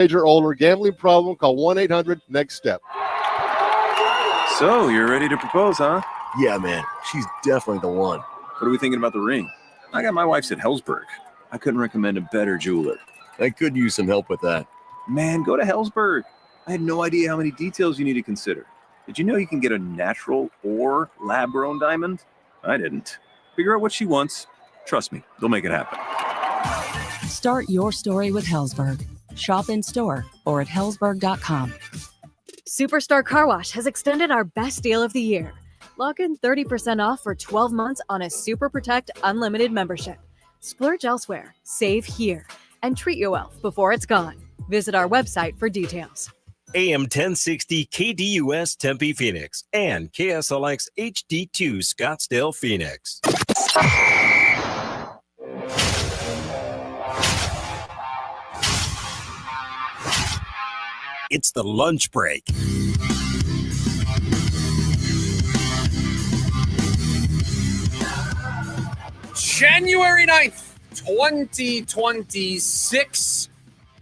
Or older, gambling problem, call 1-800-NEXT-STEP. So, you're ready to propose, huh? Yeah, man. She's definitely the one. What are we thinking about the ring? I got my wife's at Hellsberg. I couldn't recommend a better jeweler. I could use some help with that. Man, go to Hellsberg. I had no idea how many details you need to consider. Did you know you can get a natural or lab-grown diamond? I didn't. Figure out what she wants. Trust me, they'll make it happen. Start your story with Hellsberg. Shop in store or at hellsberg.com. Superstar Car Wash has extended our best deal of the year. Lock in 30% off for 12 months on a Super Protect Unlimited membership. Splurge elsewhere, save here, and treat your wealth before it's gone. Visit our website for details. AM 1060 KDUS Tempe Phoenix and KSLX HD2 Scottsdale Phoenix. It's the lunch break. January 9th, 2026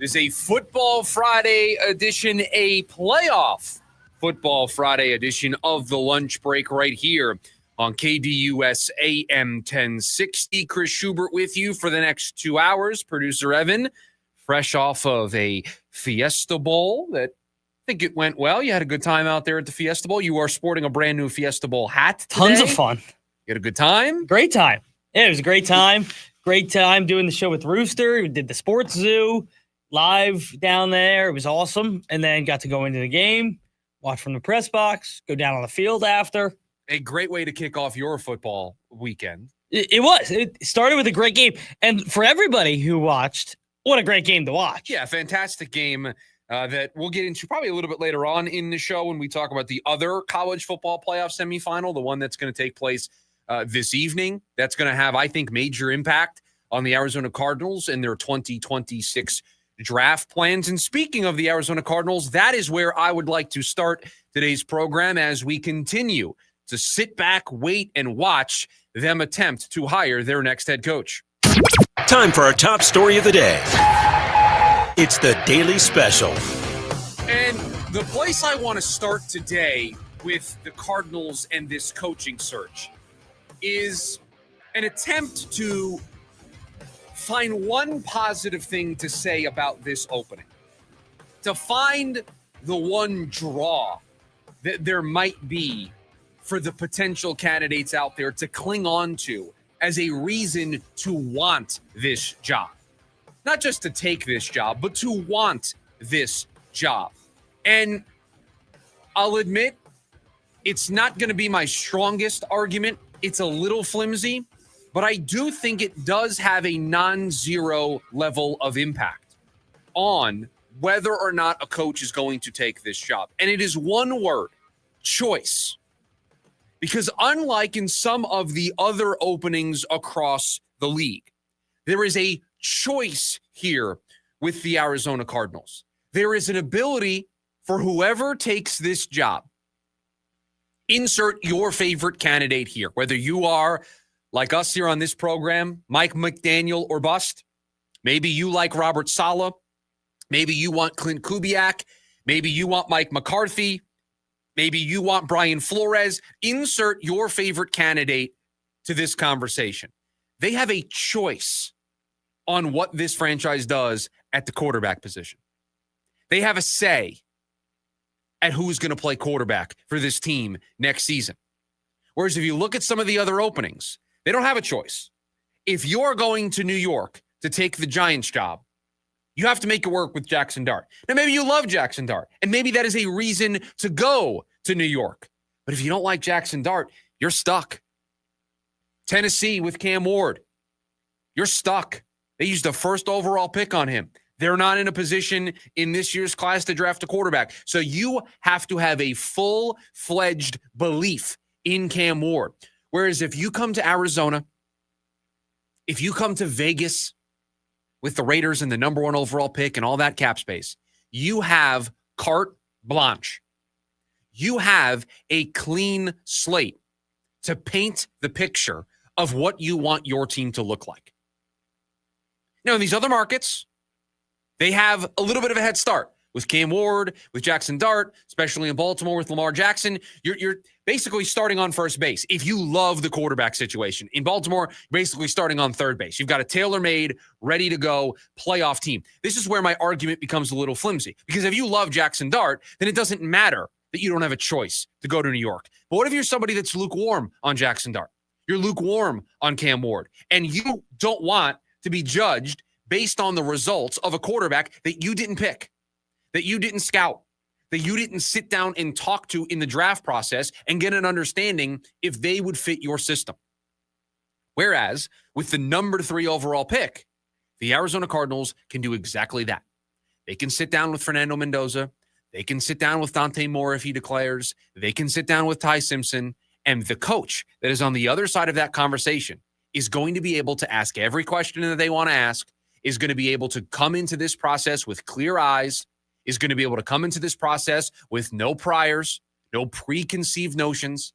is a Football Friday edition, a playoff Football Friday edition of the lunch break right here on KDUS AM 1060. Chris Schubert with you for the next 2 hours. Producer Evan, fresh off of a Fiesta Bowl that I think it went well. You had a good time out there at the Fiesta Bowl. You are sporting a brand new Fiesta Bowl hat today. Tons of fun. You had a good time? Great time. Yeah, it was a great time. Great time doing the show with Rooster. We did the sports zoo live down there. It was awesome. And then got to go into the game, watch from the press box, go down on the field after. A great way to kick off your football weekend. It was. It started with a great game. And for everybody who watched, what a great game to watch. Yeah, fantastic game that we'll get into probably a little bit later on in the show when we talk about the other college football playoff semifinal, the one that's going to take place this evening. That's going to have, I think, major impact on the Arizona Cardinals and their 2026 draft plans. And speaking of the Arizona Cardinals, that is where I would like to start today's program as we continue to sit back, wait, and watch them attempt to hire their next head coach. Time for our top story of the day. It's the Daily Special. And the place I want to start today with the Cardinals and this coaching search is an attempt to find one positive thing to say about this opening. To find the one draw that there might be for the potential candidates out there to cling on to as a reason to want this job. Not just to take this job, but to want this job. And I'll admit, it's not going to be my strongest argument. It's a little flimsy, but I do think it does have a non-zero level of impact on whether or not a coach is going to take this job. And it is one word: choice. Because unlike in some of the other openings across the league, there is a choice here with the Arizona Cardinals. There is an ability for whoever takes this job. Insert your favorite candidate here, whether you are like us here on this program, Mike McDaniel or bust. Maybe you like Robert Saleh. Maybe you want Clint Kubiak. Maybe you want Mike McCarthy. Maybe you want Brian Flores. Insert your favorite candidate to this conversation. They have a choice on what this franchise does at the quarterback position. They have a say at who's going to play quarterback for this team next season. Whereas if you look at some of the other openings, they don't have a choice. If you're going to New York to take the Giants job, you have to make it work with Jackson Dart. Now, maybe you love Jackson Dart, and maybe that is a reason to go to New York. But if you don't like Jackson Dart, you're stuck. Tennessee with Cam Ward, you're stuck. They used the first overall pick on him. They're not in a position in this year's class to draft a quarterback. So you have to have a full-fledged belief in Cam Ward. Whereas if you come to Arizona, if you come to Vegas with the Raiders and the number one overall pick and all that cap space, you have carte blanche. You have a clean slate to paint the picture of what you want your team to look like. Now, in these other markets, They have a little bit of a head start with Cam Ward, with Jackson Dart, especially in Baltimore with Lamar Jackson. You're basically starting on first base. If you love the quarterback situation in Baltimore, you're basically starting on third base. You've got a tailor-made, ready to go playoff team. This is where my argument becomes a little flimsy, because if you love Jackson Dart, then it doesn't matter that you don't have a choice to go to New York. But what if you're somebody that's lukewarm on Jackson Dart? You're lukewarm on Cam Ward, and you don't want to be judged based on the results of a quarterback that you didn't pick, that you didn't scout, that you didn't sit down and talk to in the draft process and get an understanding if they would fit your system. Whereas with the number 3 overall pick, the Arizona Cardinals can do exactly that. They can sit down with Fernando Mendoza. They can sit down with Dante Moore if he declares. They can sit down with Ty Simpson. And the coach that is on the other side of that conversation is going to be able to ask every question that they want to ask, is going to be able to come into this process with clear eyes, is going to be able to come into this process with no priors, no preconceived notions,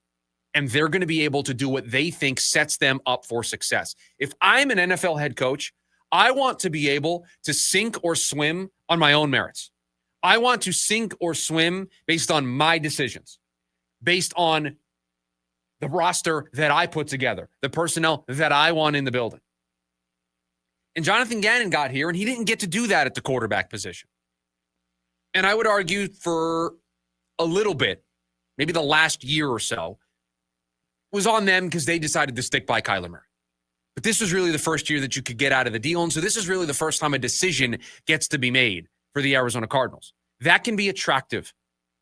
and they're going to be able to do what they think sets them up for success. If I'm an NFL head coach, I want to be able to sink or swim on my own merits. I want to sink or swim based on my decisions, based on the roster that I put together, the personnel that I want in the building. And Jonathan Gannon got here, and he didn't get to do that at the quarterback position. And I would argue for a little bit, maybe the last year or so, was on them because they decided to stick by Kyler Murray. But this was really the first year that you could get out of the deal. And so this is really the first time a decision gets to be made for the Arizona Cardinals. That can be attractive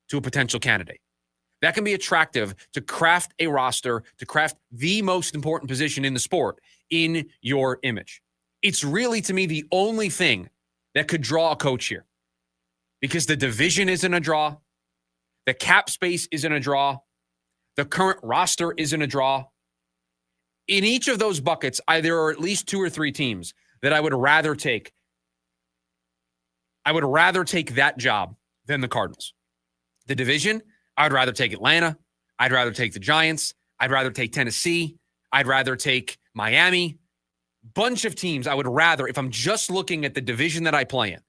to a potential candidate. That can be attractive to craft a roster, to craft the most important position in the sport in your image. It's really, to me, the only thing that could draw a coach here, because the division isn't a draw. The cap space isn't a draw. The current roster isn't a draw. In each of those buckets, there are at least 2 or 3 teams that I would rather take. I would rather take that job than the Cardinals. The division, I'd rather take Atlanta. I'd rather take the Giants. I'd rather take Tennessee. I'd rather take Miami. Bunch of teams I would rather, if I'm just looking at the division that I play in,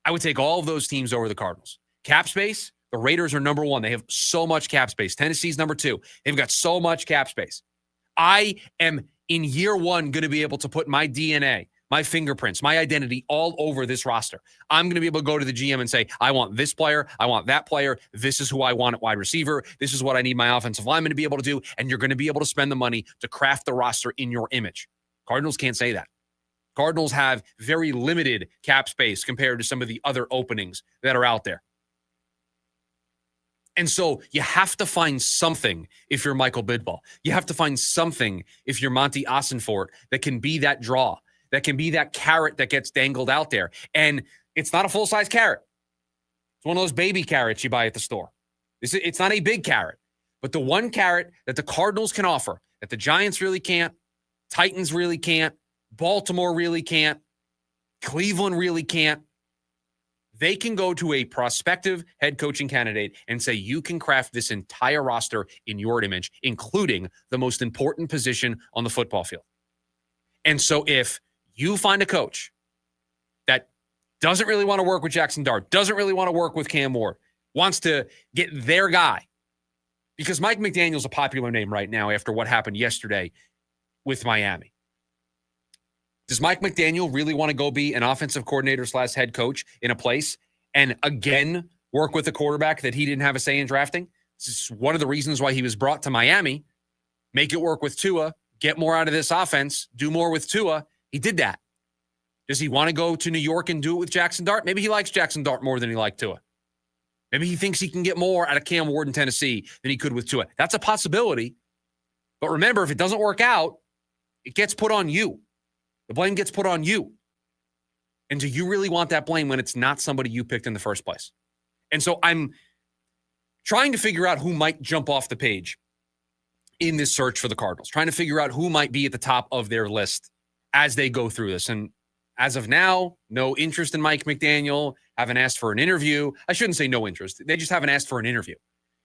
I would take all of those teams over the Cardinals. Cap space, the Raiders are number 1. They have so much cap space. Tennessee's number 2. They've got so much cap space. I am, in year 1, going to be able to put my DNA, my fingerprints, my identity all over this roster. I'm going to be able to go to the GM and say, I want this player. I want that player. This is who I want at wide receiver. This is what I need my offensive lineman to be able to do. And you're going to be able to spend the money to craft the roster in your image. Cardinals can't say that. Cardinals have very limited cap space compared to some of the other openings that are out there. And so you have to find something if you're Michael Bidwell. You have to find something if you're Monty Ossenfort that can be that draw, that can be that carrot that gets dangled out there. And it's not a full-size carrot. It's one of those baby carrots you buy at the store. It's not a big carrot, but the one carrot that the Cardinals can offer, that the Giants really can't, Titans really can't, Baltimore really can't, Cleveland really can't. They can go to a prospective head coaching candidate and say, you can craft this entire roster in your image, including the most important position on the football field. And so if you find a coach that doesn't really want to work with Jackson Dart, doesn't really want to work with Cam Ward, wants to get their guy, because Mike McDaniel's a popular name right now after what happened yesterday with Miami. Does Mike McDaniel really want to go be an offensive coordinator / head coach in a place and again work with a quarterback that he didn't have a say in drafting? This is one of the reasons why he was brought to Miami. Make it work with Tua, get more out of this offense, do more with Tua. He did that. Does he want to go to New York and do it with Jackson Dart? Maybe he likes Jackson Dart more than he liked Tua. Maybe he thinks he can get more out of Cam Ward in Tennessee than he could with Tua. That's a possibility. But remember, if it doesn't work out, it gets put on you. The blame gets put on you. And do you really want that blame when it's not somebody you picked in the first place? And so I'm trying to figure out who might jump off the page in this search for the Cardinals, trying to figure out who might be at the top of their list as they go through this. And as of now, no interest in Mike McDaniel, haven't asked for an interview. I shouldn't say no interest. They just haven't asked for an interview.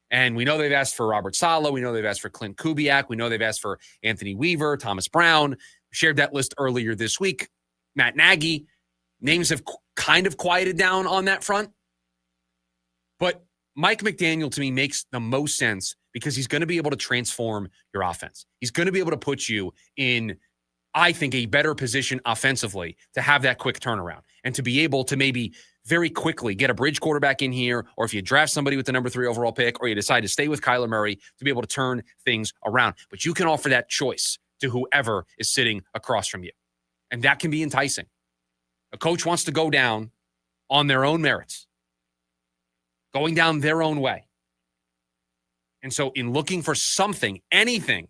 And we know they've asked for Robert Saleh. We know they've asked for Clint Kubiak. We know they've asked for Anthony Weaver, Thomas Brown. Shared that list earlier this week. Matt Nagy. Names have kind of quieted down on that front. But Mike McDaniel, to me, makes the most sense because he's going to be able to transform your offense. He's going to be able to put you in, I think, a better position offensively to have that quick turnaround and to be able to maybe very quickly get a bridge quarterback in here, or if you draft somebody with the number 3 overall pick, or you decide to stay with Kyler Murray, to be able to turn things around. But you can offer that choice to whoever is sitting across from you. And that can be enticing. A coach wants to go down on their own merits, going down their own way. And so in looking for something, anything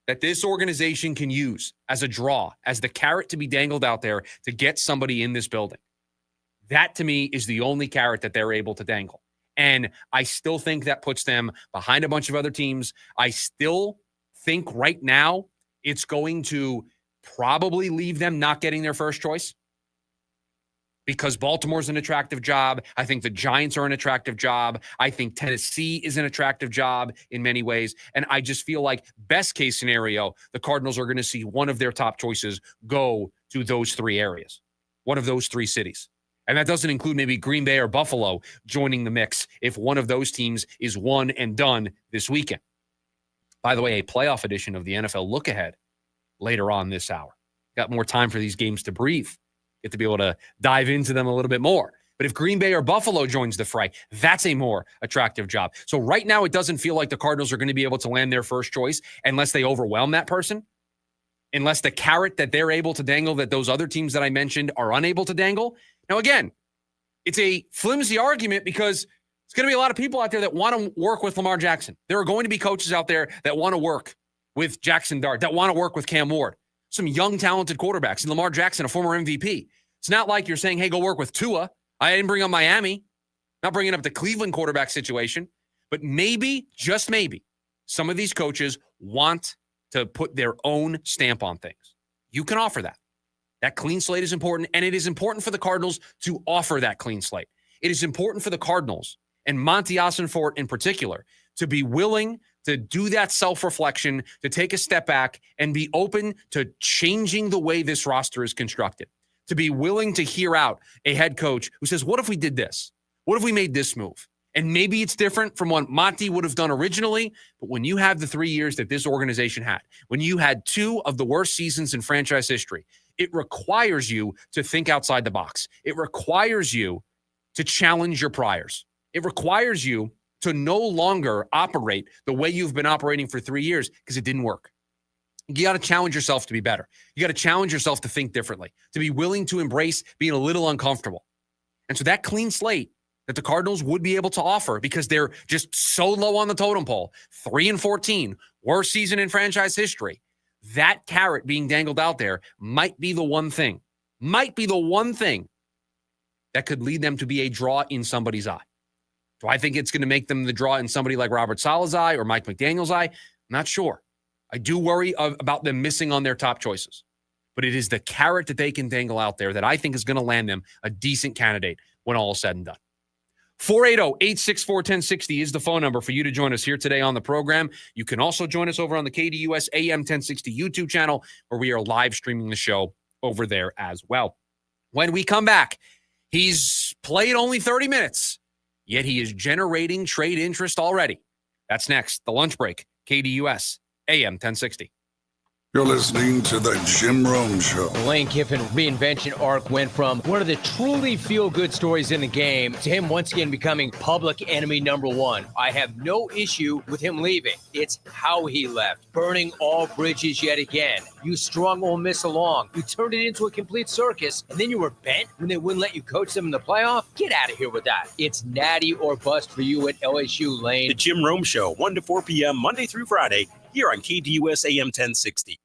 that this organization can use as a draw, as the carrot to be dangled out there to get somebody in this building, that to me is the only carrot that they're able to dangle. And I still think that puts them behind a bunch of other teams. I still think right now it's going to probably leave them not getting their first choice, because Baltimore's an attractive job. I think the Giants are an attractive job. I think Tennessee is an attractive job in many ways. And I just feel like best case scenario, the Cardinals are going to see one of their top choices go to those 3 areas, one of those 3 cities. And that doesn't include maybe Green Bay or Buffalo joining the mix if one of those teams is one and done this weekend. By the way, a playoff edition of the NFL Look Ahead later on this hour. Got more time for these games to breathe. Get to be able to dive into them a little bit more. But if Green Bay or Buffalo joins the fray, that's a more attractive job. So right now, it doesn't feel like the Cardinals are going to be able to land their first choice unless they overwhelm that person, unless the carrot that they're able to dangle that those other teams that I mentioned are unable to dangle. Now, again, it's a flimsy argument because there's going to be a lot of people out there that want to work with Lamar Jackson. There are going to be coaches out there that want to work with Jackson Dart, that want to work with Cam Ward, some young, talented quarterbacks, and Lamar Jackson, a former MVP. It's not like you're saying, hey, go work with Tua. I didn't bring up Miami, not bringing up the Cleveland quarterback situation. But maybe, just maybe, some of these coaches want to put their own stamp on things. You can offer that. That clean slate is important, and it is important for the Cardinals to offer that clean slate. It is important for the Cardinals, and Monty Ossenfort in particular, to be willing to do that self-reflection, to take a step back and be open to changing the way this roster is constructed, to be willing to hear out a head coach who says, what if we did this? What if we made this move? And maybe it's different from what Monty would have done originally, but when you have the 3 years that this organization had, when you had 2 of the worst seasons in franchise history, it requires you to think outside the box. It requires you to challenge your priors. It requires you to no longer operate the way you've been operating for 3 years because it didn't work. You got to challenge yourself to be better. You got to challenge yourself to think differently, to be willing to embrace being a little uncomfortable. And so that clean slate that the Cardinals would be able to offer, because they're just so low on the totem pole, 3-14, worst season in franchise history, that carrot being dangled out there might be the one thing that could lead them to be a draw in somebody's eye. Do I think it's going to make them the draw in somebody like Robert Saleh's eye or Mike McDaniel's eye? I'm not sure. I do worry about them missing on their top choices. But it is the carrot that they can dangle out there that I think is going to land them a decent candidate when all is said and done. 480-864-1060 is the phone number for you to join us here today on the program. You can also join us over on the KDUS AM 1060 YouTube channel, where we are live streaming the show over there as well. When we come back, he's played only 30 minutes, yet he is generating trade interest already. That's next, the lunch break, KDUS AM 1060. You're listening to The Jim Rome Show. The Lane Kiffin reinvention arc went from one of the truly feel-good stories in the game to him once again becoming public enemy number 1. I have no issue with him leaving. It's how he left, burning all bridges yet again. You strung Ole Miss along. You turned it into a complete circus, and then you were bent when they wouldn't let you coach them in the playoff? Get out of here with that. It's natty or bust for you at LSU, Lane. The Jim Rome Show, 1 to 4 p.m. Monday through Friday, here on KDUS AM 1060.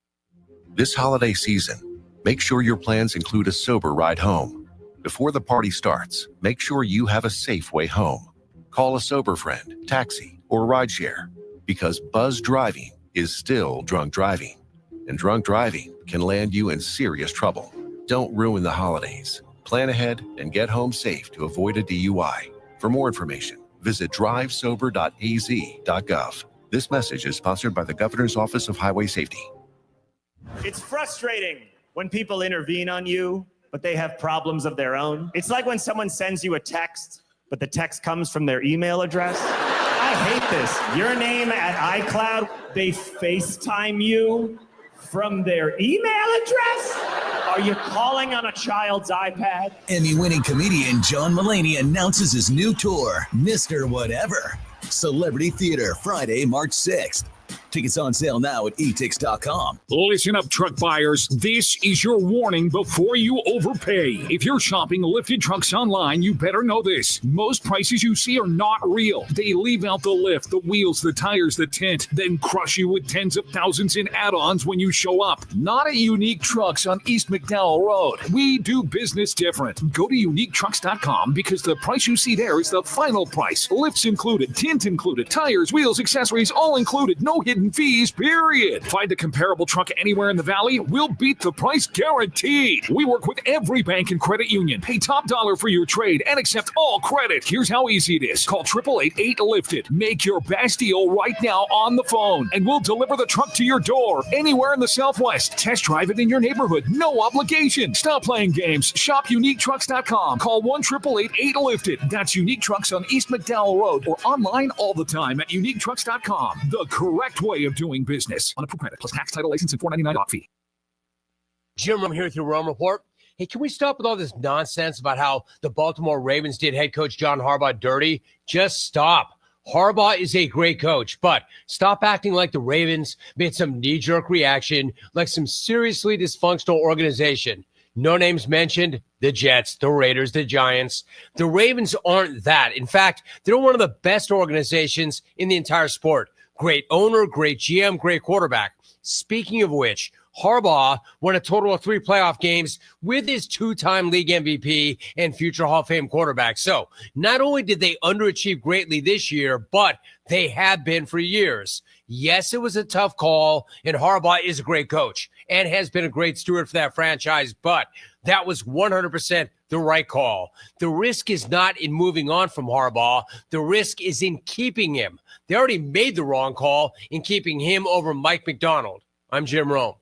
This holiday season, make sure your plans include a sober ride home. Before the party starts, make sure you have a safe way home. Call a sober friend, taxi, or rideshare, because buzz driving is still drunk driving, and drunk driving can land you in serious trouble. Don't ruin the holidays. Plan ahead and get home safe to avoid a DUI. For more information, visit drivesober.az.gov. This message is sponsored by the Governor's Office of Highway Safety. It's frustrating when people intervene on you but they have problems of their own. It's like when someone sends you a text, but the text comes from their email address. I hate this. Your name at iCloud, they FaceTime you from their email address? Are you calling on a child's iPad? Emmy-winning comedian John Mulaney announces his new tour, Mr. Whatever. Celebrity Theater, Friday, March 6th. Tickets on sale now at etix.com. Listen up, truck buyers. This is your warning before you overpay. If you're shopping lifted trucks online, you better know this. Most prices you see are not real. They leave out the lift, the wheels, the tires, the tint, then crush you with tens of thousands in add-ons when you show up. Not at Unique Trucks on East McDowell Road. We do business different. Go to uniquetrucks.com because the price you see there is the final price. Lifts included, tint included, tires, wheels, accessories, all included. No hidden fees, period. Find a comparable truck anywhere in the valley. We'll beat the price guaranteed. We work with every bank and credit union. Pay top dollar for your trade and accept all credit. Here's how easy it is. Call 888-8-LIFTED. Make your best deal right now on the phone, and we'll deliver the truck to your door anywhere in the Southwest. Test drive it in your neighborhood. No obligation. Stop playing games. Shop UniqueTrucks.com. Call 1-888-8-LIFTED. That's Unique Trucks on East McDowell Road or online all the time at UniqueTrucks.com. The correct way of doing business. On approved credit plus tax, title, license, and $4.99 doc fee. Jim, I'm here with your Rome Report. Hey, can we stop with all this nonsense about how the Baltimore Ravens did head coach John Harbaugh dirty? Just stop. Harbaugh is a great coach, but stop acting like the Ravens made some knee-jerk reaction, like some seriously dysfunctional organization. No names mentioned. The Jets, the Raiders, the Giants. The Ravens aren't that. In fact, they're one of the best organizations in the entire sport. Great owner, great GM, great quarterback. Speaking of which, Harbaugh won a total of 3 playoff games with his 2-time league MVP and future Hall of Fame quarterback. So not only did they underachieve greatly this year, but they have been for years. Yes, it was a tough call, and Harbaugh is a great coach and has been a great steward for that franchise, but that was 100% the right call. The risk is not in moving on from Harbaugh. The risk is in keeping him. They already made the wrong call in keeping him over Mike McDonald. I'm Jim Rome.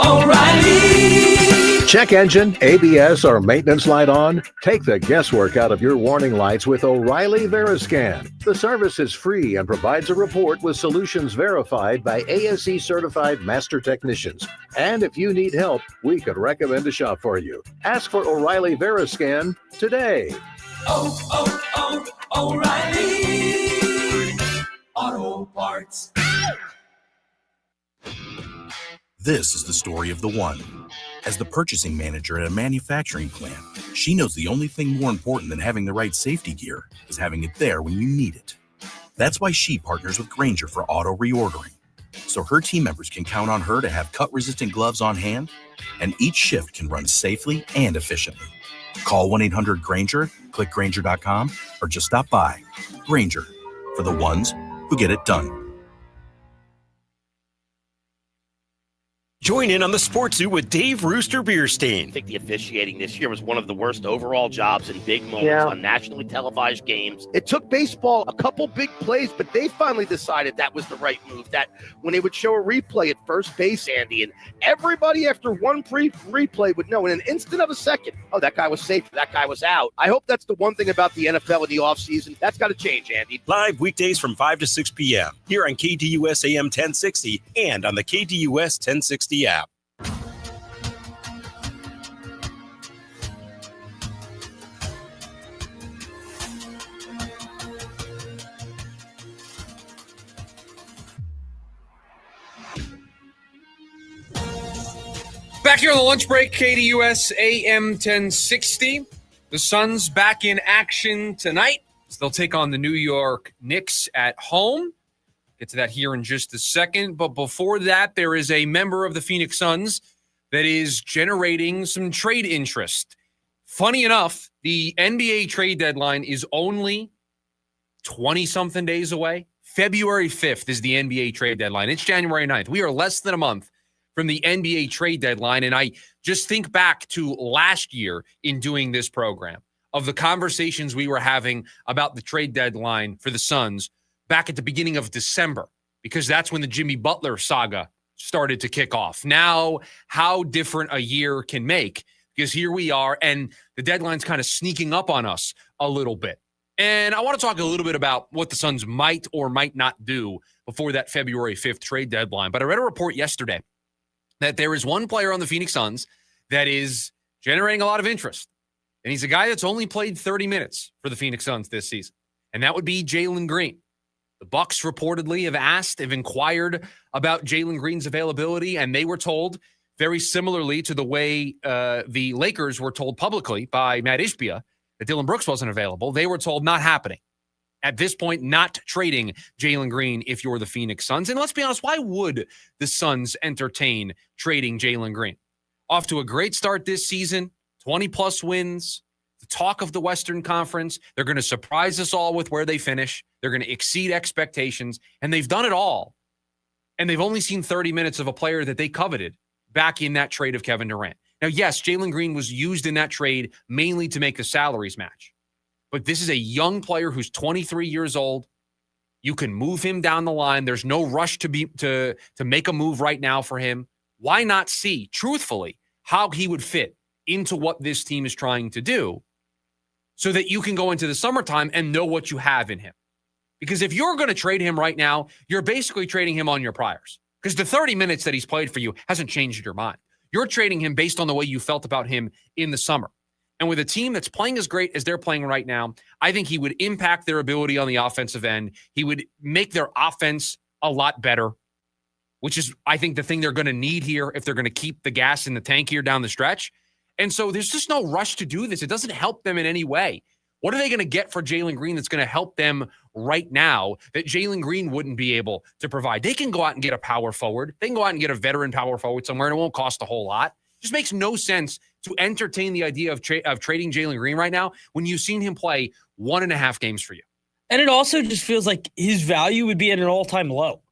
O'Reilly. Check engine, ABS, or maintenance light on? Take the guesswork out of your warning lights with O'Reilly Veriscan. The service is free and provides a report with solutions verified by ASE certified master technicians. And if you need help, we could recommend a shop for you. Ask for O'Reilly Veriscan today. O'Reilly Auto Parts. This is the story of the one. As the purchasing manager at a manufacturing plant, she knows the only thing more important than having the right safety gear is having it there when you need it. That's why she partners with Grainger for auto reordering, so her team members can count on her to have cut-resistant gloves on hand, and each shift can run safely and efficiently. Call 1-800-GRAINGER, click Grainger.com, or just stop by. Grainger, for the ones who get it done. Join in on the Sports Zoo with Dave Rooster Bierstein. I think the officiating this year was one of the worst overall jobs in big moments on nationally televised games. It took baseball a couple big plays, but they finally decided that was the right move. That when they would show a replay at first base, Andy, and everybody after one replay would know in an instant of a second, oh, that guy was safe, that guy was out. I hope that's the one thing about the NFL in the offseason. That's got to change, Andy. Live weekdays from 5 to 6 p.m. here on KDUS AM 1060 and on the KDUS 1060 app. Back here on the lunch break, KDUS AM 1060. The Suns back in action tonight. So they'll take on the New York Knicks at home. Get to that here in just a second. But before that, there is a member of the Phoenix Suns that is generating some trade interest. Funny enough, the NBA trade deadline is only 20-something days away. February 5th is the NBA trade deadline. It's January 9th. We are less than a month from the NBA trade deadline. And I just think back to last year in doing this program of the conversations we were having about the trade deadline for the Suns back at the beginning of December, because that's when the Jimmy Butler saga started to kick off. Now, how different a year can make, because here we are, and the deadline's kind of sneaking up on us a little bit. And I want to talk a little bit about what the Suns might or might not do before that February 5th trade deadline. But I read a report yesterday that there is one player on the Phoenix Suns that is generating a lot of interest. And he's a guy that's only played 30 minutes for the Phoenix Suns this season. And that would be Jalen Green. The Bucks reportedly have inquired about Jalen Green's availability, and they were told, very similarly to the way the Lakers were told publicly by Matt Ishbia, that Dillon Brooks wasn't available. They were told not happening. At this point, not trading Jalen Green if you're the Phoenix Suns. And let's be honest, why would the Suns entertain trading Jalen Green? Off to a great start this season, 20-plus wins, the talk of the Western Conference. They're going to surprise us all with where they finish. They're going to exceed expectations, and they've done it all. And they've only seen 30 minutes of a player that they coveted back in that trade of Kevin Durant. Now, yes, Jalen Green was used in that trade mainly to make the salaries match. But this is a young player who's 23 years old. You can move him down the line. There's no rush to make a move right now for him. Why not see, truthfully, how he would fit into what this team is trying to do so that you can go into the summertime and know what you have in him? Because if you're going to trade him right now, you're basically trading him on your priors. Because the 30 minutes that he's played for you hasn't changed your mind. You're trading him based on the way you felt about him in the summer. And with a team that's playing as great as they're playing right now, I think he would impact their ability on the offensive end. He would make their offense a lot better, which is, I think, the thing they're going to need here if they're going to keep the gas in the tank here down the stretch. And so there's just no rush to do this. It doesn't help them in any way. What are they going to get for Jalen Green that's going to help them right now that Jalen Green wouldn't be able to provide? They can go out and get a power forward. They can go out and get a veteran power forward somewhere, and it won't cost a whole lot. It just makes no sense to entertain the idea of trading Jalen Green right now when you've seen him play 1.5 games for you. And it also just feels like his value would be at an all-time low,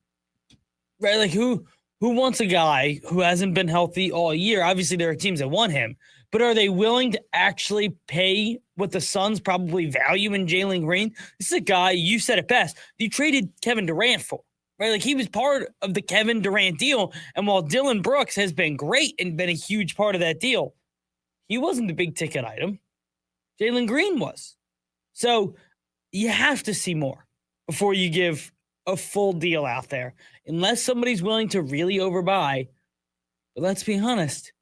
right? Like who wants a guy who hasn't been healthy all year? Obviously, there are teams that want him, but are they willing to actually pay what the Suns probably value in Jalen Green? This is a guy, you said it best, you traded Kevin Durant for, right? Like he was part of the Kevin Durant deal. And while Dillon Brooks has been great and been a huge part of that deal, he wasn't the big ticket item. Jalen Green was. So you have to see more before you give a full deal out there, unless somebody's willing to really overbuy. But let's be honest,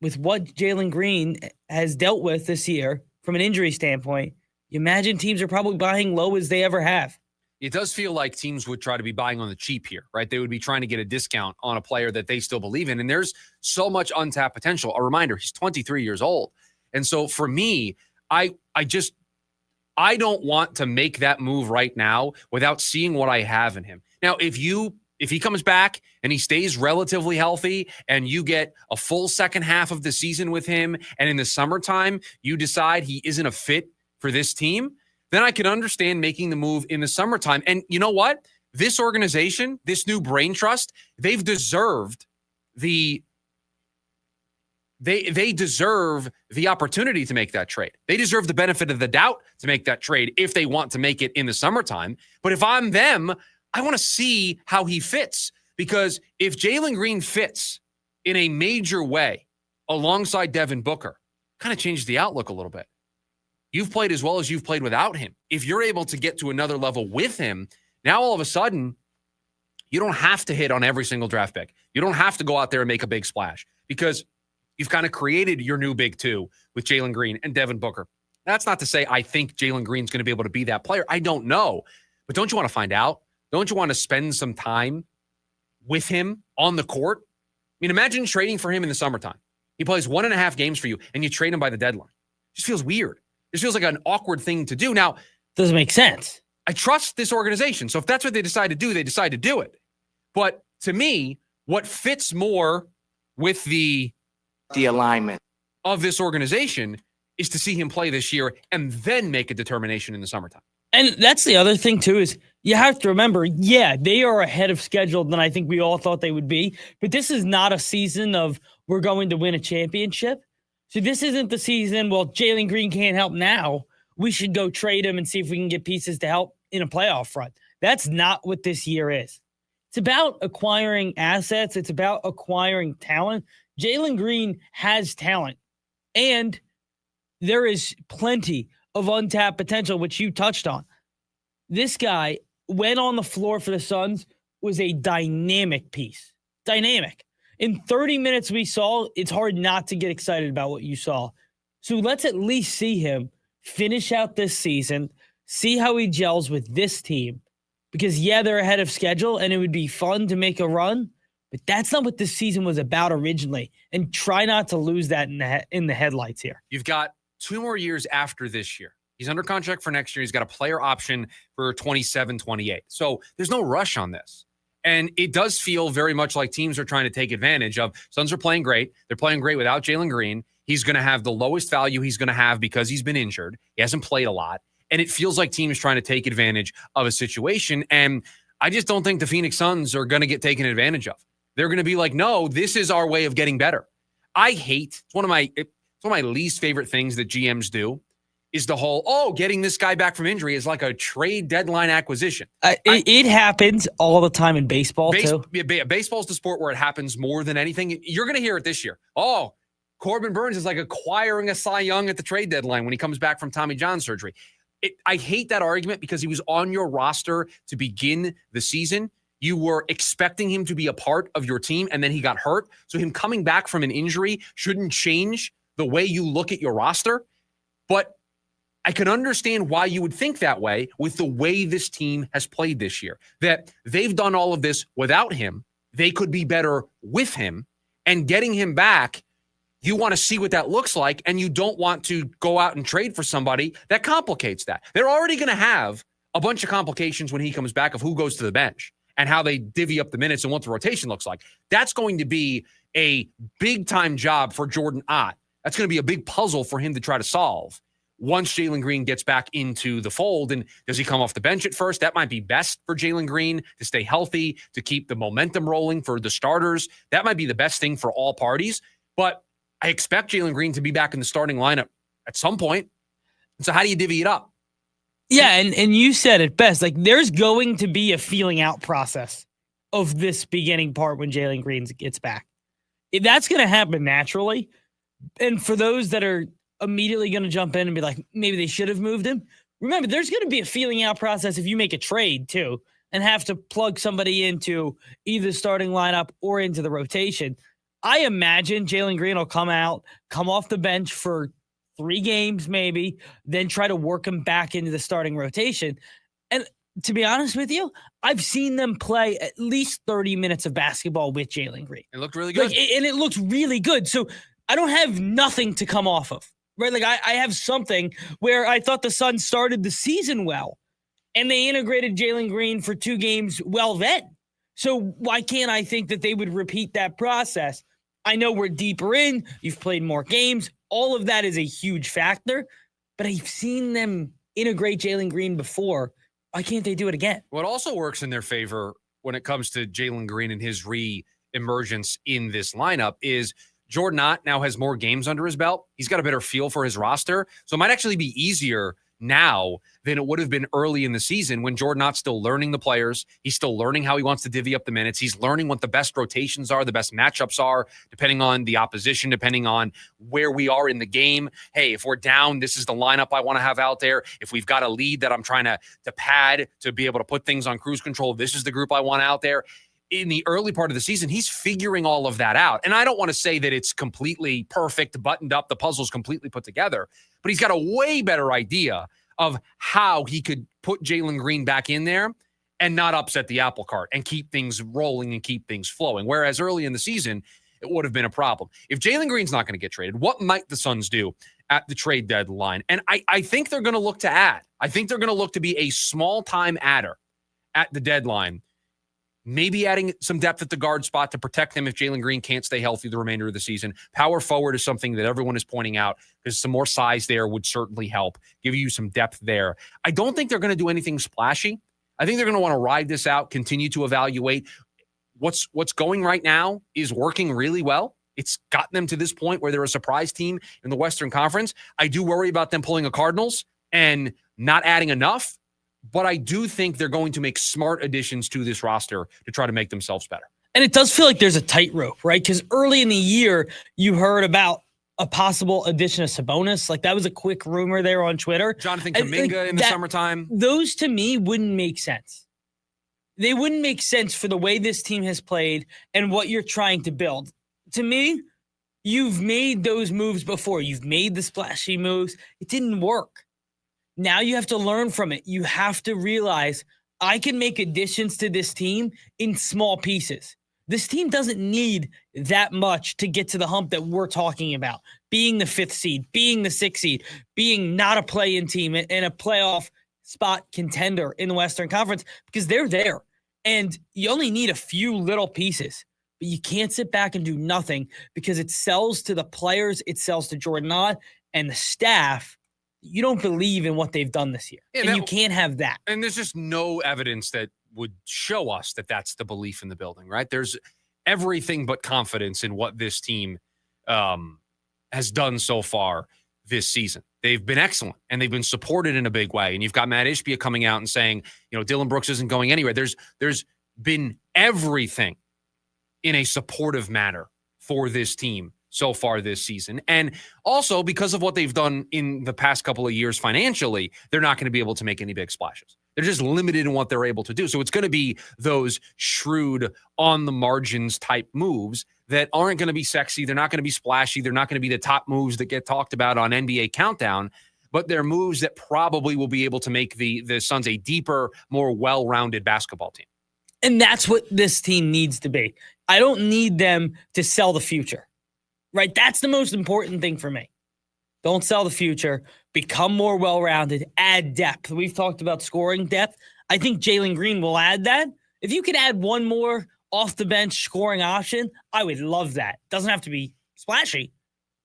with what Jalen Green has dealt with this year from an injury standpoint, you imagine teams are probably buying low as they ever have. It does feel like teams would try to be buying on the cheap here, right? They would be trying to get a discount on a player that they still believe in. And there's so much untapped potential. A reminder, he's 23 years old. And so for me, I don't want to make that move right now without seeing what I have in him. Now, if he comes back and he stays relatively healthy and you get a full second half of the season with him, and in the summertime you decide he isn't a fit for this team, then I can understand making the move in the summertime. And you know what? This organization, this new brain trust, they've deserved they deserve the opportunity to make that trade. They deserve the benefit of the doubt to make that trade if they want to make it in the summertime. But if I'm them, I want to see how he fits, because if Jalen Green fits in a major way alongside Devin Booker, kind of changes the outlook a little bit. You've played as well as you've played without him. If you're able to get to another level with him, now all of a sudden, you don't have to hit on every single draft pick. You don't have to go out there and make a big splash, because you've kind of created your new big two with Jalen Green and Devin Booker. That's not to say I think Jalen Green's going to be able to be that player. I don't know. But don't you want to find out? Don't you want to spend some time with him on the court? I mean, imagine trading for him in the summertime. He plays 1.5 games for you, and you trade him by the deadline. It just feels weird. It feels like an awkward thing to do. Now, doesn't make sense. I trust this organization. So if that's what they decide to do, they decide to do it. But to me, what fits more with the alignment of this organization is to see him play this year and then make a determination in the summertime. And that's the other thing, too, is you have to remember, yeah, they are ahead of schedule than I think we all thought they would be. But this is not a season of we're going to win a championship. So this isn't the season, well, Jalen Green can't help now. We should go trade him and see if we can get pieces to help in a playoff run. That's not what this year is. It's about acquiring assets. It's about acquiring talent. Jalen Green has talent, and there is plenty of untapped potential, which you touched on. This guy, when on the floor for the Suns, was a dynamic piece. Dynamic. In 30 minutes we saw, it's hard not to get excited about what you saw. So let's at least see him finish out this season, see how he gels with this team. Because, yeah, they're ahead of schedule, and it would be fun to make a run, but that's not what this season was about originally. And try not to lose that in the headlights here. You've got 2 more years after this year. He's under contract for next year. He's got a player option for 27, 28. So there's no rush on this. And it does feel very much like teams are trying to take advantage of. Suns are playing great. They're playing great without Jalen Green. He's going to have the lowest value he's going to have because he's been injured. He hasn't played a lot. And it feels like teams trying to take advantage of a situation. And I just don't think the Phoenix Suns are going to get taken advantage of. They're going to be like, no, this is our way of getting better. I hate, it's one of my least favorite things that GMs do is the whole, getting this guy back from injury is like a trade deadline acquisition. It happens all the time in baseball, too. Baseball's the sport where it happens more than anything. You're going to hear it this year. Corbin Burns is like acquiring a Cy Young at the trade deadline when he comes back from Tommy John surgery. I hate that argument because he was on your roster to begin the season. You were expecting him to be a part of your team, and then he got hurt. So him coming back from an injury shouldn't change the way you look at your roster. But I can understand why you would think that way with the way this team has played this year, that they've done all of this without him. They could be better with him, and getting him back, you want to see what that looks like, and you don't want to go out and trade for somebody that complicates that. They're already going to have a bunch of complications when he comes back of who goes to the bench and how they divvy up the minutes and what the rotation looks like. That's going to be a big-time job for Jordan Ott. That's going to be a big puzzle for him to try to solve once Jalen Green gets back into the fold. And does he come off the bench at first? That might be best for Jalen Green to stay healthy, to keep the momentum rolling for the starters. That might be the best thing for all parties. But I expect Jalen Green to be back in the starting lineup at some point. So how do you divvy it up? Yeah, and you said it best. Like, there's going to be a feeling out process of this beginning part when Jalen Green gets back. That's going to happen naturally. And for those that are immediately going to jump in and be like, maybe they should have moved him, remember, there's going to be a feeling out process if you make a trade, too, and have to plug somebody into either the starting lineup or into the rotation. I imagine Jalen Green will come off the bench for 3 games maybe, then try to work him back into the starting rotation. And to be honest with you, I've seen them play at least 30 minutes of basketball with Jalen Green. It looked really good. And it looks really good. So I don't have nothing to come off of, right? Like I have something where I thought the Suns started the season well, and they integrated Jalen Green for 2 games well then. So why can't I think that they would repeat that process? I know we're deeper in. You've played more games. All of that is a huge factor, but I've seen them integrate Jalen Green before. Why can't they do it again? What also works in their favor when it comes to Jalen Green and his re-emergence in this lineup is Jordan Ott now has more games under his belt. He's got a better feel for his roster. So it might actually be easier now than it would have been early in the season when Jordan Ott's still learning the players. He's still learning how he wants to divvy up the minutes. He's learning what the best rotations are, the best matchups are, depending on the opposition, depending on where we are in the game. Hey, if we're down, this is the lineup I want to have out there. If we've got a lead that I'm trying to pad to be able to put things on cruise control, this is the group I want out there. In the early part of the season, he's figuring all of that out. And I don't want to say that it's completely perfect, buttoned up, the puzzle's completely put together, but he's got a way better idea of how he could put Jalen Green back in there and not upset the apple cart and keep things rolling and keep things flowing. Whereas early in the season, it would have been a problem. If Jalen Green's not going to get traded, what might the Suns do at the trade deadline? And I think they're going to look to add. I think they're going to look to be a small-time adder at the deadline. Maybe adding some depth at the guard spot to protect him if Jalen Green can't stay healthy the remainder of the season. Power forward is something that everyone is pointing out because some more size there would certainly help, give you some depth there. I don't think they're going to do anything splashy. I think they're going to want to ride this out, continue to evaluate. What's going right now is working really well. It's gotten them to this point where they're a surprise team in the Western Conference. I do worry about them pulling a Cardinals and not adding enough, but I do think they're going to make smart additions to this roster to try to make themselves better. And it does feel like there's a tightrope, right? Because early in the year, you heard about a possible addition of Sabonis. Like, that was a quick rumor there on Twitter. Jonathan Kuminga in the summertime. Those, to me, wouldn't make sense. They wouldn't make sense for the way this team has played and what you're trying to build. To me, you've made those moves before. You've made the splashy moves. It didn't work. Now you have to learn from it. You have to realize I can make additions to this team in small pieces. This team doesn't need that much to get to the hump that we're talking about. Being the 5th seed, being the 6th seed, being not a play-in team and a playoff spot contender in the Western Conference, because they're there. And you only need a few little pieces, but you can't sit back and do nothing because it sells to the players, it sells to Jordan Ott and the staff. You don't believe in what they've done this year, and you can't have that. And there's just no evidence that would show us that that's the belief in the building, right? There's everything but confidence in what this team has done so far this season. They've been excellent, and they've been supported in a big way. And you've got Matt Ishbia coming out and saying, Dylan Brooks isn't going anywhere. There's been everything in a supportive manner for this team so far this season. And also because of what they've done in the past couple of years financially, they're not going to be able to make any big splashes. They're just limited in what they're able to do. So it's going to be those shrewd on the margins type moves that aren't going to be sexy. They're not going to be splashy. They're not going to be the top moves that get talked about on NBA Countdown, but they're moves that probably will be able to make the Suns a deeper, more well-rounded basketball team. And that's what this team needs to be. I don't need them to sell the future. Right? That's the most important thing for me. Don't sell the future. Become more well-rounded. Add depth. We've talked about scoring depth. I think Jalen Green will add that. If you could add one more off-the-bench scoring option, I would love that. Doesn't have to be splashy,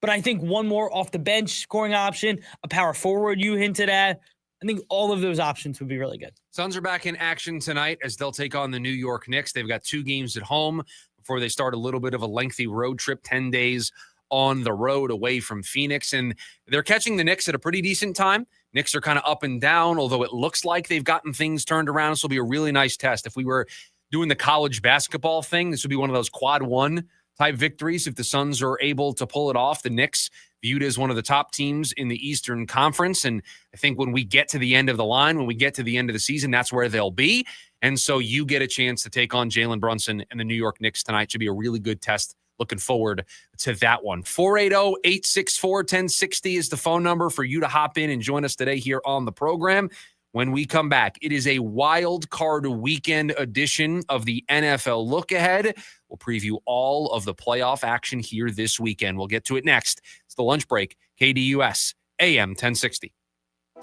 but I think one more off-the-bench scoring option, a power forward you hinted at, I think all of those options would be really good. Suns are back in action tonight as they'll take on the New York Knicks. They've got 2 games at home before they start a little bit of a lengthy road trip, 10 days on the road away from Phoenix. And they're catching the Knicks at a pretty decent time. Knicks are kind of up and down, although it looks like they've gotten things turned around. This will be a really nice test. If we were doing the college basketball thing, this would be one of those quad 1 type victories. If the Suns are able to pull it off, the Knicks viewed as one of the top teams in the Eastern Conference. And I think when we get to the end of the line, when we get to the end of the season, that's where they'll be. And so you get a chance to take on Jalen Brunson and the New York Knicks tonight. Should be a really good test. Looking forward to that one. 480-864-1060 is the phone number for you to hop in and join us today here on the program. When we come back, it is a wild card weekend edition of the NFL Look Ahead. We'll preview all of the playoff action here this weekend. We'll get to it next. It's the lunch break, KDUS AM 1060.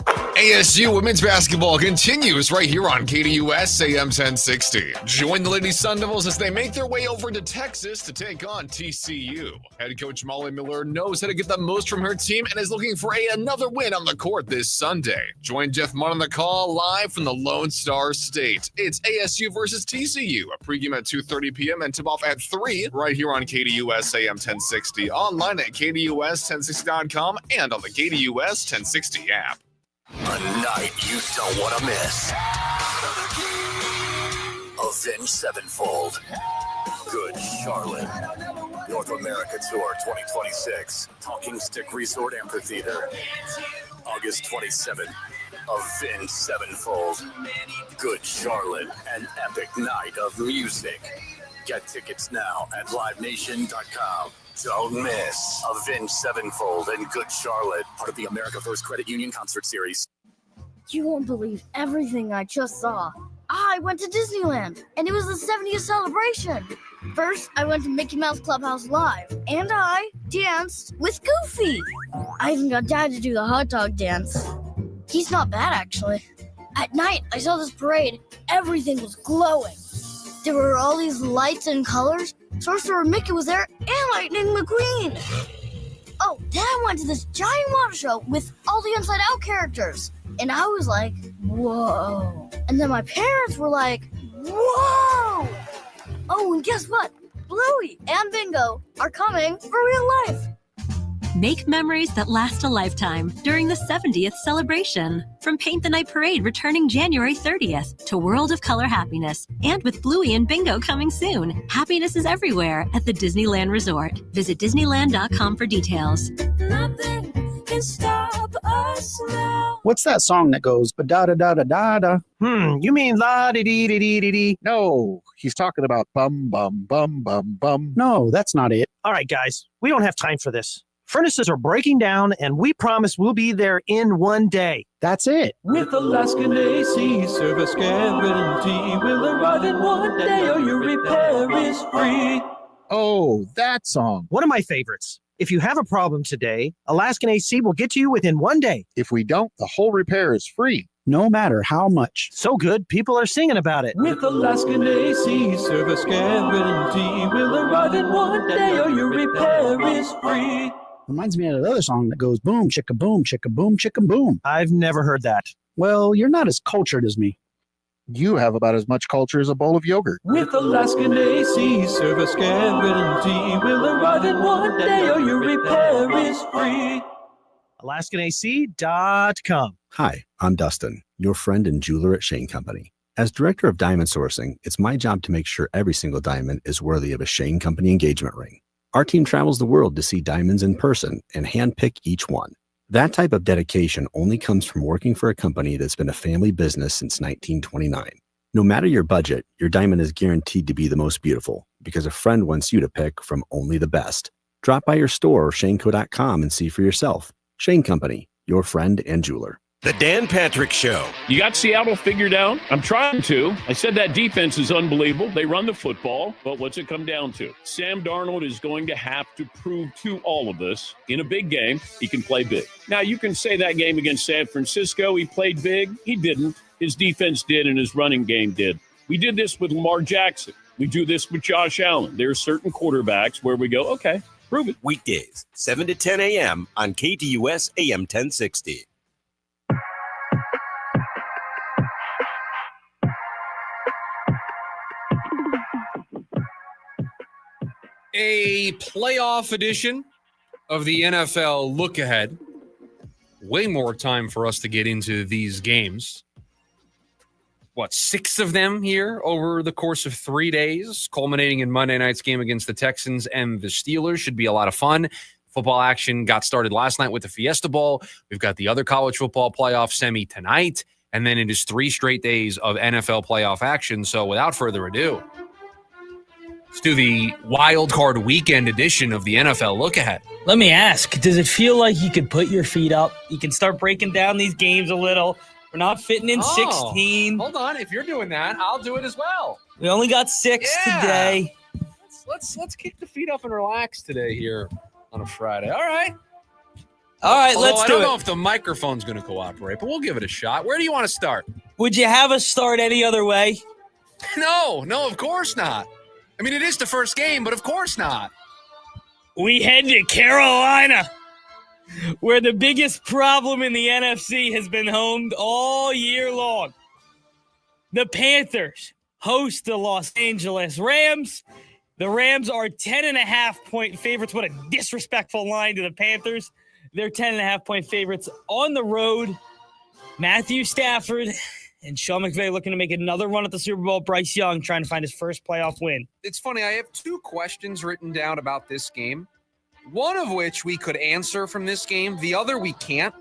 ASU women's basketball continues right here on KDUS AM 1060. Join the Lady Sun Devils as they make their way over to Texas to take on TCU. Head coach Molly Miller knows how to get the most from her team and is looking for another win on the court this Sunday. Join Jeff Munn on the call live from the Lone Star State. It's ASU versus TCU, a pregame at 2:30 p.m. and tip-off at 3 right here on KDUS AM 1060, online at KDUS1060.com and on the KDUS 1060 app. A night you don't want to miss. Avenged Sevenfold. Good Charlotte. North America Tour 2026. Talking Stick Resort Amphitheater. August 27th. Avenged Sevenfold. Good Charlotte. An epic night of music. Get tickets now at livenation.com. Don't miss Avenged Sevenfold and Good Charlotte, part of the America First Credit Union Concert Series. You won't believe everything I just saw. I went to Disneyland, and it was the 70th celebration. First, I went to Mickey Mouse Clubhouse Live, and I danced with Goofy. I even got Dad to do the hot dog dance. He's not bad, actually. At night, I saw this parade. Everything was glowing. There were all these lights and colors. Sorcerer Mickey was there, and Lightning McQueen. Oh, then I went to this giant water show with all the Inside Out characters. And I was like, whoa. And then my parents were like, whoa. Oh, and guess what? Bluey and Bingo are coming for real life. Make memories that last a lifetime during the 70th celebration. From Paint the Night Parade returning January 30th to World of Color Happiness. And with Bluey and Bingo coming soon. Happiness is everywhere at the Disneyland Resort. Visit Disneyland.com for details. Nothing can stop us now. What's that song that goes ba-da-da-da-da-da? You mean la-di-dee-dee-dee-dee-dee? No, he's talking about bum, bum, bum, bum, bum. No, that's not it. All right, guys, we don't have time for this. Furnaces are breaking down, and we promise we'll be there in one day. That's it. With Alaskan AC service guarantee, we'll arrive in one day or your repair is free. Oh, that song. One of my favorites. If you have a problem today, Alaskan AC will get to you within one day. If we don't, the whole repair is free, no matter how much. So good, people are singing about it. With Alaskan AC service guarantee, we'll arrive in one day or your repair is free. Reminds me of another song that goes boom, chicka boom, chicka boom. I've never heard that. Well, you're not as cultured as me. You have about as much culture as a bowl of yogurt. With Alaskan AC service guarantee, we'll arrive in one day or your repair is free. AlaskanAC.com. Hi, I'm Dustin, your friend and jeweler at Shane Company. As director of diamond sourcing, it's my job to make sure every single diamond is worthy of a Shane Company engagement ring. Our team travels the world to see diamonds in person and handpick each one. That type of dedication only comes from working for a company that's been a family business since 1929. No matter your budget, your diamond is guaranteed to be the most beautiful because a friend wants you to pick from only the best. Drop by your store or shaneco.com and see for yourself. Shane Company, your friend and jeweler. The Dan Patrick Show. You got Seattle figured out? I'm trying to. I said that defense is unbelievable. They run the football, but what's it come down to? Sam Darnold is going to have to prove to all of us in a big game he can play big. Now, you can say that game against San Francisco, he played big. He didn't. His defense did and his running game did. We did this with Lamar Jackson. We do this with Josh Allen. There are certain quarterbacks where we go, okay, prove it. Weekdays, 7 to 10 a.m. on KTUS AM 1060. A playoff edition of the NFL Look Ahead. Way more time for us to get into these games. 6 of them here over the course of 3 days, culminating in Monday night's game against the Texans and the Steelers. Should be a lot of fun. Football action got started last night with the Fiesta Bowl. We've got the other college football playoff semi tonight, and then it is 3 straight days of NFL playoff action. So without further ado, let's do the wild card weekend edition of the NFL Look Ahead. Let me ask, does it feel like you could put your feet up? You can start breaking down these games a little. We're not fitting in 16. Hold on. If you're doing that, I'll do it as well. We only got 6 today. Let's kick the feet up and relax today here on a Friday. All right. Let's do it. I don't know if the microphone's going to cooperate, but we'll give it a shot. Where do you want to start? Would you have us start any other way? No, of course not. I mean, it is the first game, but of course not. We head to Carolina, where the biggest problem in the NFC has been homed all year long. The Panthers host the Los Angeles Rams. The Rams are 10.5-point favorites. What a disrespectful line to the Panthers. They're 10.5-point favorites on the road. Matthew Stafford and Sean McVay looking to make another run at the Super Bowl. Bryce Young trying to find his first playoff win. It's funny. I have 2 questions written down about this game. One of which we could answer from this game. The other we can't.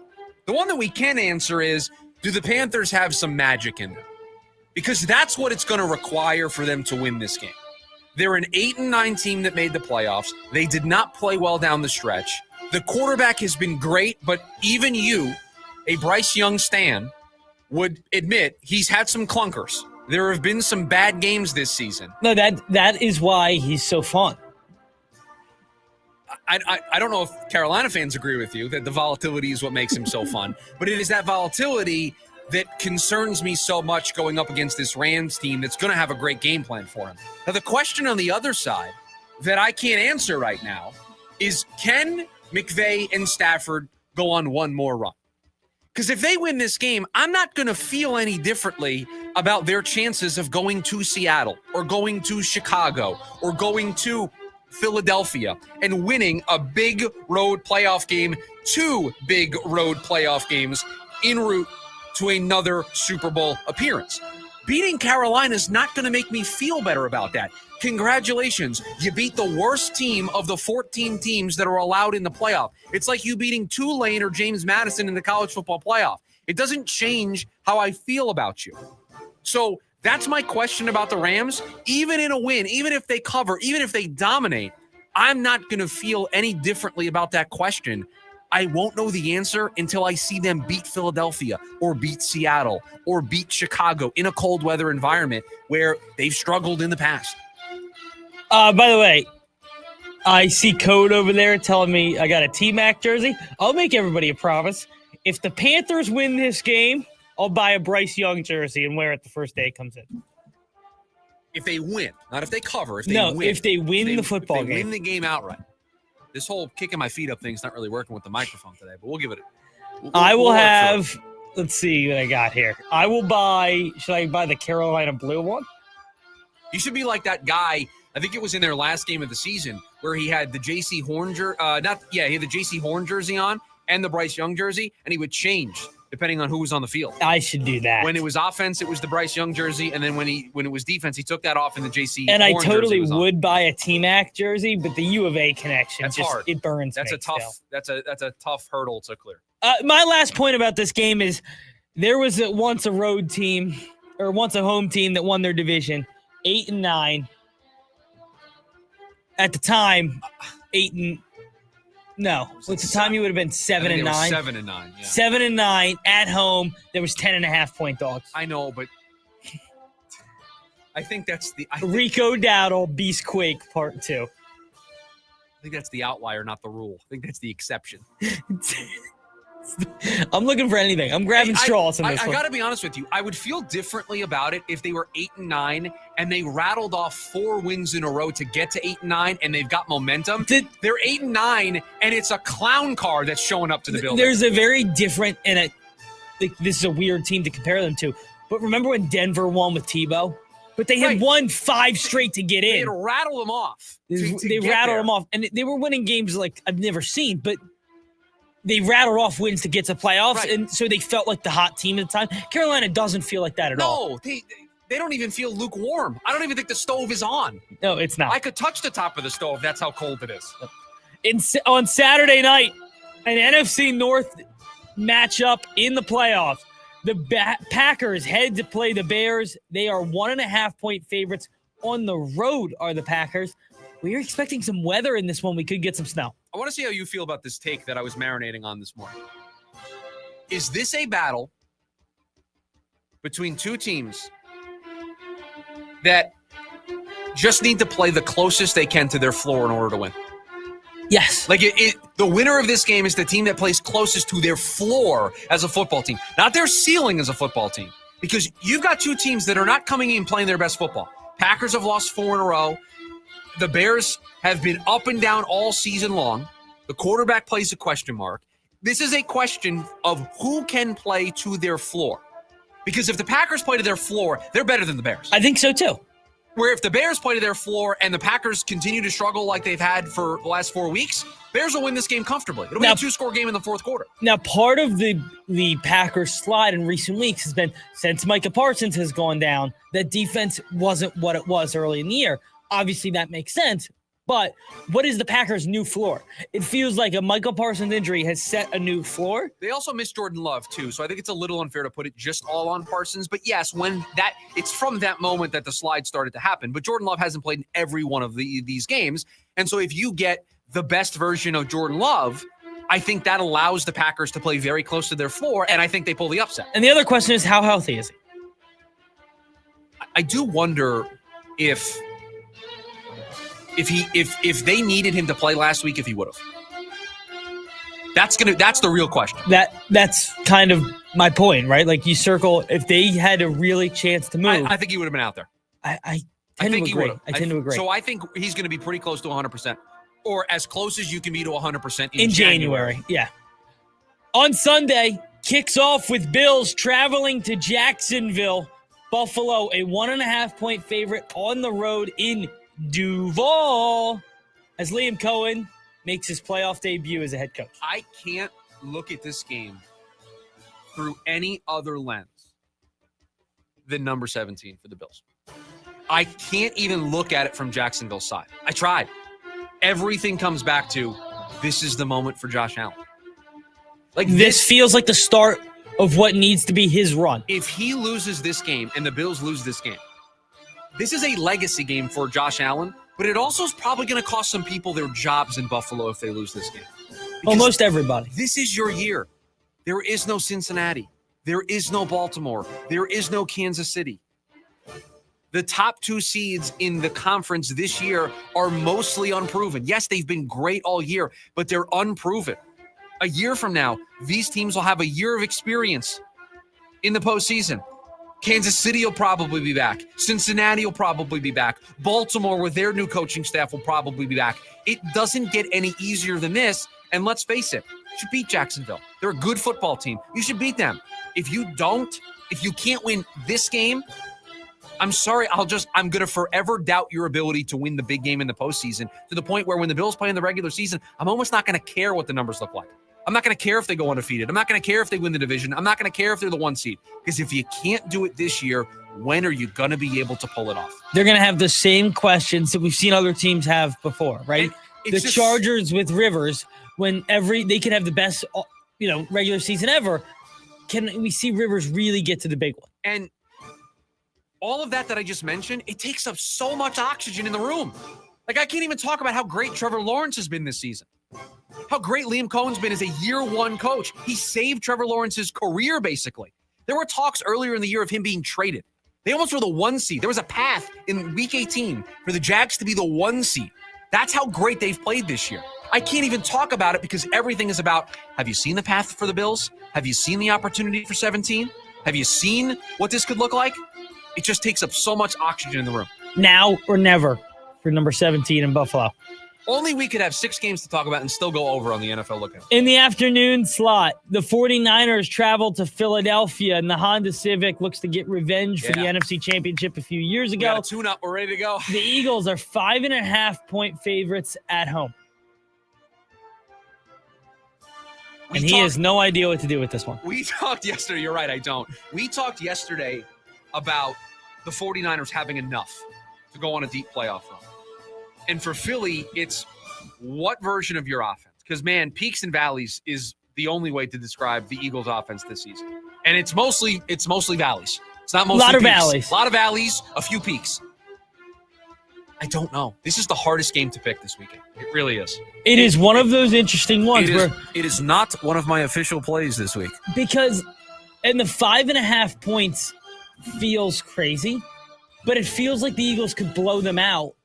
The one that we can answer is, do the Panthers have some magic in them? Because that's what it's going to require for them to win this game. They're an 8-9 team that made the playoffs. They did not play well down the stretch. The quarterback has been great, but even you, a Bryce Young stan, would admit he's had some clunkers. There have been some bad games this season. No, that is why he's so fun. I don't know if Carolina fans agree with you that the volatility is what makes him so fun, but it is that volatility that concerns me so much going up against this Rams team that's going to have a great game plan for him. Now, the question on the other side that I can't answer right now is, can McVay and Stafford go on one more run? Because if they win this game, I'm not going to feel any differently about their chances of going to Seattle or going to Chicago or going to Philadelphia and winning a big road playoff game, 2 big road playoff games en route to another Super Bowl appearance. Beating Carolina is not going to make me feel better about that. Congratulations. You beat the worst team of the 14 teams that are allowed in the playoff. It's like you beating Tulane or James Madison in the college football playoff. It doesn't change how I feel about you. So that's my question about the Rams. Even in a win, even if they cover, even if they dominate, I'm not going to feel any differently about that question. I won't know the answer until I see them beat Philadelphia or beat Seattle or beat Chicago in a cold weather environment where they've struggled in the past. By the way, I see Code over there telling me I got a T-Mac jersey. I'll make everybody a promise. If the Panthers win this game, I'll buy a Bryce Young jersey and wear it the first day it comes in. If they win, not if they cover. If they win. If they win the football game. Win the game outright. This whole kicking my feet up thing's not really working with the microphone today, but we'll give it I will have, let's see what I got here. I will buy, should I buy the Carolina blue one? You should be like that guy, I think it was in their last game of the season, where he had the J.C. Horn he had the J.C. Horn jersey on and the Bryce Young jersey, and he would change depending on who was on the field. I should do that. When it was offense, it was the Bryce Young jersey, and then when it was defense, he took that off in the J.C. And Horn I totally jersey would buy a T-Mac jersey, but the U of A connection that's hard. It burns. That's me a tough. still. That's a tough hurdle to clear. My last point about this game is there was once a road team or once a home team that won their division, 8-9. At the time, 8-9 you would have been 7-9. 7-9. Yeah. 7-9 at home. There was 10.5-point dogs. I know, but I think that's the Rico Dowdle, Beast Quake Part 2. I think that's the outlier, not the rule. I think that's the exception. I'm looking for anything. I'm grabbing straws in this one. I got to be honest with you. I would feel differently about it if they were 8-9 and they rattled off 4 wins in a row to get to 8-9 and they've got momentum. They're 8-9 and it's a clown car that's showing up to the building. There's a very different this is a weird team to compare them to. But remember when Denver won with Tebow? But they had won 5 straight to get in. They had rattled them off. They rattled them off. And they were winning games like I've never seen, but they rattled off wins to get to playoffs, and so they felt like the hot team at the time. Carolina doesn't feel like that at all. No, they don't even feel lukewarm. I don't even think the stove is on. No, it's not. I could touch the top of the stove. That's how cold it is. On Saturday night, an NFC North matchup in the playoffs. The Packers head to play the Bears. They are 1.5-point favorites on the road. Are the Packers? We are expecting some weather in this one. We could get some snow. I want to see how you feel about this take that I was marinating on this morning. Is this a battle between 2 teams that just need to play the closest they can to their floor in order to win? Yes. Like the winner of this game is the team that plays closest to their floor as a football team, not their ceiling as a football team. Because you've got 2 teams that are not coming in playing their best football. Packers have lost 4 in a row. The Bears have been up and down all season long. The quarterback plays a question mark. This is a question of who can play to their floor. Because if the Packers play to their floor, they're better than the Bears. I think so, too. Where if the Bears play to their floor and the Packers continue to struggle like they've had for the last 4 weeks, Bears will win this game comfortably. It'll be a 2-score game in the fourth quarter. Now, part of the Packers slide in recent weeks has been, since Micah Parsons has gone down, that defense wasn't what it was early in the year. Obviously, that makes sense. But what is the Packers' new floor? It feels like a Michael Parsons injury has set a new floor. They also missed Jordan Love, too, so I think it's a little unfair to put it just all on Parsons. But yes, it's from that moment that the slide started to happen. But Jordan Love hasn't played in every one of these games. And so if you get the best version of Jordan Love, I think that allows the Packers to play very close to their floor, and I think they pull the upset. And the other question is, how healthy is he? I do wonder if they needed him to play last week, if he would have. That's the real question. That's kind of my point, right? Like you circle, if they had a really chance to move. I think he would have been out there. I tend to agree. I tend to agree. So I think he's going to be pretty close to 100%, or as close as you can be to 100% in January. Yeah. On Sunday, kicks off with Bills traveling to Jacksonville. Buffalo, a 1.5-point favorite on the road in Duval. as Liam Cohen makes his playoff debut as a head coach. I can't look at this game through any other lens than number 17 for the Bills. I can't even look at it from Jacksonville's side. I tried. Everything comes back to this is the moment for Josh Allen. Like This feels like the start of what needs to be his run. If he loses this game and the Bills lose this game, this is a legacy game for Josh Allen, but it also is probably going to cost some people their jobs in Buffalo if they lose this game. Because Almost everybody. This is your year. There is no Cincinnati. There is no Baltimore. There is no Kansas City. The top 2 seeds in the conference this year are mostly unproven. Yes, they've been great all year, but they're unproven. A year from now, these teams will have a year of experience in the postseason. Kansas City will probably be back. Cincinnati will probably be back. Baltimore with their new coaching staff will probably be back. It doesn't get any easier than this. And let's face it, you should beat Jacksonville. They're a good football team. You should beat them. If you can't win this game, I'm sorry, I'm going to forever doubt your ability to win the big game in the postseason to the point where when the Bills play in the regular season, I'm almost not going to care what the numbers look like. I'm not going to care if they go undefeated. I'm not going to care if they win the division. I'm not going to care if they're the 1 seed. Because if you can't do it this year, when are you going to be able to pull it off? They're going to have the same questions that we've seen other teams have before, right? The Chargers with Rivers, when they could have the best, regular season ever. Can we see Rivers really get to the big one? And all of that I just mentioned, it takes up so much oxygen in the room. Like, I can't even talk about how great Trevor Lawrence has been this season. How great Liam Cohen's been as a year 1 coach. He saved Trevor Lawrence's career, basically. There were talks earlier in the year of him being traded. They almost were the 1 seed. There was a path in week 18 for the Jags to be the 1 seed. That's how great they've played this year. I can't even talk about it because everything is about, have you seen the path for the Bills? Have you seen the opportunity for 17? Have you seen what this could look like? It just takes up so much oxygen in the room. Now or never for number 17 in Buffalo. Only we could have 6 games to talk about and still go over on the NFL Lookout. In the afternoon slot, the 49ers travel to Philadelphia, and the Honda Civic looks to get revenge for the NFC Championship a few years ago. We got a tune-up. We're ready to go. The Eagles are 5.5-point favorites at home. And he has no idea what to do with this one. We talked yesterday. You're right, I don't. We talked yesterday about the 49ers having enough to go on a deep playoff run. And for Philly, it's what version of your offense? Because, man, peaks and valleys is the only way to describe the Eagles' offense this season. And it's mostly valleys. It's not mostly a lot of peaks. valleys. A lot of valleys, a few peaks. I don't know. This is the hardest game to pick this weekend. It really is. It is one of those interesting ones. It is not one of my official plays this week. Because, and the 5.5 points feels crazy, but it feels like the Eagles could blow them out.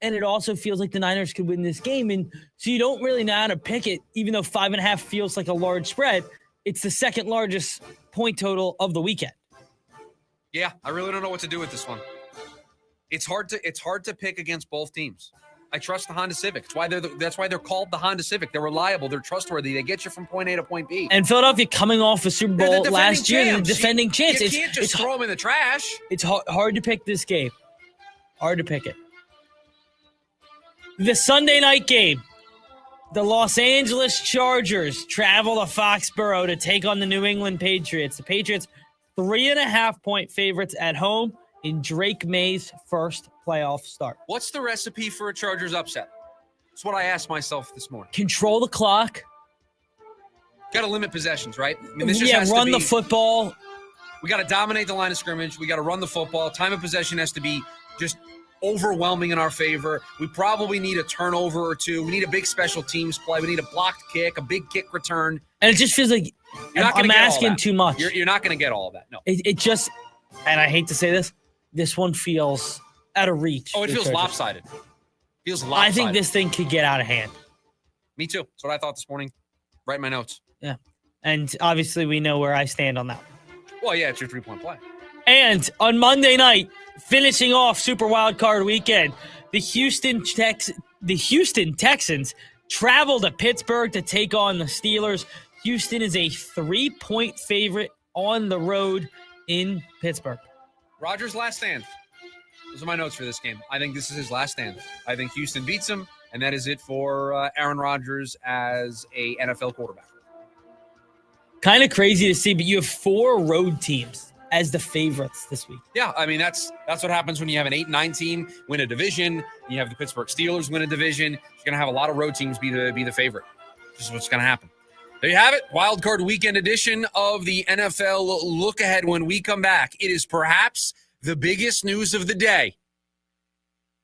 And it also feels like the Niners could win this game. And so you don't really know how to pick it, even though 5.5 feels like a large spread. It's the second largest point total of the weekend. Yeah, I really don't know what to do with this one. It's hard to pick against both teams. I trust the Honda Civic. That's why they're called the Honda Civic. They're reliable. They're trustworthy. They get you from point A to point B. And Philadelphia coming off a Super Bowl last year, they're the defending champs. You can't just throw them in the trash. It's hard to pick this game. Hard to pick it. The Sunday night game, the Los Angeles Chargers travel to Foxborough to take on the New England Patriots. The Patriots, 3.5-point favorites at home in Drake May's first playoff start. What's the recipe for a Chargers upset? That's what I asked myself this morning. Control the clock. Got to limit possessions, right? I mean, this just has run to be, the football. We got to dominate the line of scrimmage. We got to run the football. Time of possession has to be just overwhelming in our favor. We probably need a turnover or two. We need a big special teams play. We need a blocked kick, a big kick return. And it just feels like I'm asking too much. You're not going to get all of that. No. It just, and I hate to say this one feels out of reach. Oh, it feels lopsided. I think this thing could get out of hand. Me too. That's what I thought this morning. Write my notes. Yeah. And obviously we know where I stand on that. Well, yeah, it's your 3-point play. And on Monday night, finishing off Super Wild Card weekend, the Houston Texans travel to Pittsburgh to take on the Steelers. Houston is a 3-point favorite on the road in Pittsburgh. Rodgers' last stand. Those are my notes for this game. I think this is his last stand. I think Houston beats him, And that is it for Aaron Rodgers as a NFL quarterback. Kind of crazy to see, but you have 4 road teams as the favorites this week. Yeah, I mean, that's what happens when you have an 8-9 team win a division. You have the Pittsburgh Steelers win a division. You're going to have a lot of road teams be the favorite. This is what's going to happen. There you have it. Wild Card Weekend edition of the NFL Look Ahead. When we come back, it is perhaps the biggest news of the day.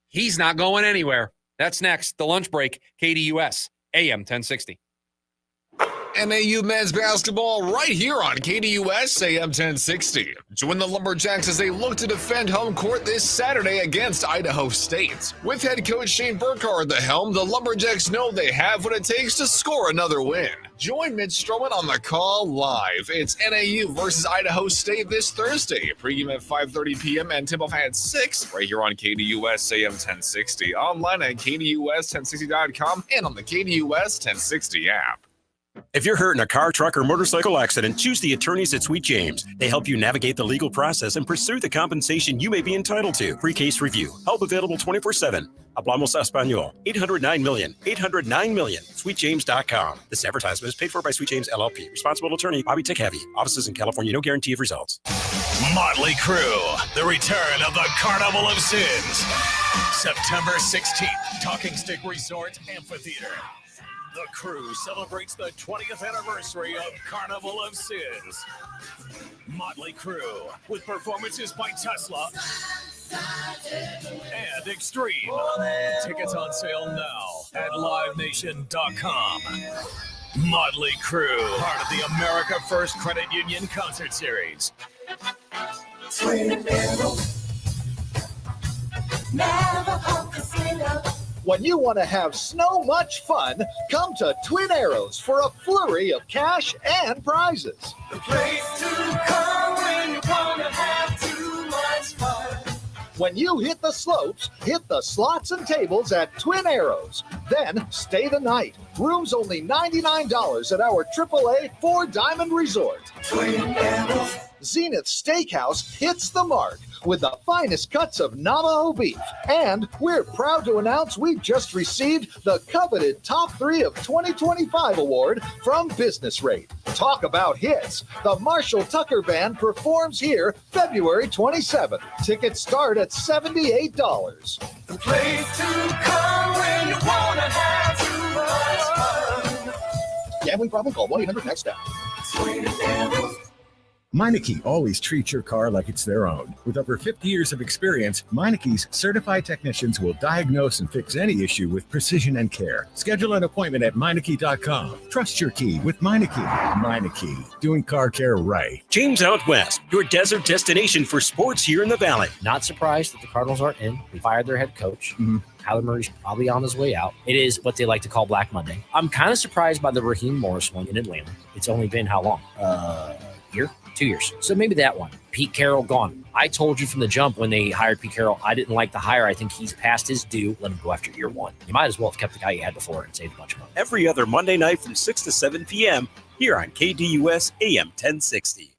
He's not going anywhere. That's next. The lunch break. KDUS AM 1060. NAU men's basketball right here on KDUS AM 1060. Join the Lumberjacks as they look to defend home court this Saturday against Idaho State. With head coach Shane Burkhardt at the helm, the Lumberjacks know they have what it takes to score another win. Join Mitch Stroman on the call live. It's NAU versus Idaho State this Thursday. Pregame at 5:30 p.m. and tip-off at 6 right here on KDUS AM 1060. Online at KDUS1060.com and on the KDUS 1060 app. If you're hurt in a car, truck, or motorcycle accident, choose the attorneys at Sweet James. They help you navigate the legal process and pursue the compensation you may be entitled to. Free case review. Help available 24/7. Hablamos Español. 809-million. 809-million. SweetJames.com. This advertisement is paid for by Sweet James LLP. Responsible attorney, Bobby Tick-Heavy. Offices in California. No guarantee of results. Motley Crue, the return of the Carnival of Sins. September 16th, Talking Stick Resort Amphitheater. The crew celebrates the 20th anniversary of Carnival of Sins. Motley Crue, with performances by Tesla and Extreme. Tickets on sale now at livenation.com. Motley Crue, part of the America First Credit Union Concert Series. When you want to have so much fun, come to Twin Arrows for a flurry of cash and prizes. The place to come when you want to have too much fun. When you hit the slopes, hit the slots and tables at Twin Arrows. Then stay the night. Rooms only $99 at our AAA 4-Diamond Resort. Twin Arrows. Zenith Steakhouse hits the mark with the finest cuts of Navajo beef. And we're proud to announce we've just received the coveted Top 3 of 2025 award from Business Rate. Talk about hits. The Marshall Tucker Band performs here February 27th. Tickets start at $78. The place to come when you want to have too much fun. Gambling problem? Call 1-800-NEXT-STEP. Twin Arrows. Meineke always treats your car like it's their own. With over 50 years of experience, Meineke's certified technicians will diagnose and fix any issue with precision and care. Schedule an appointment at Meineke.com. Trust your key with Meineke. Meineke, doing car care right. James Out West, your desert destination for sports here in the Valley. Not surprised that the Cardinals aren't in. We fired their head coach. Kyler Murray's probably on his way out. It is what they like to call Black Monday. I'm kind of surprised by the Raheem Morris one in Atlanta. It's only been how long? Year? 2 years. So maybe that one. Pete Carroll gone. I told you from the jump when they hired Pete Carroll, I didn't like the hire. I think he's past his due. Let him go after year one. You might as well have kept the guy you had before and saved a bunch of money. Every other Monday night from 6 to 7 p.m. here on KDUS AM 1060.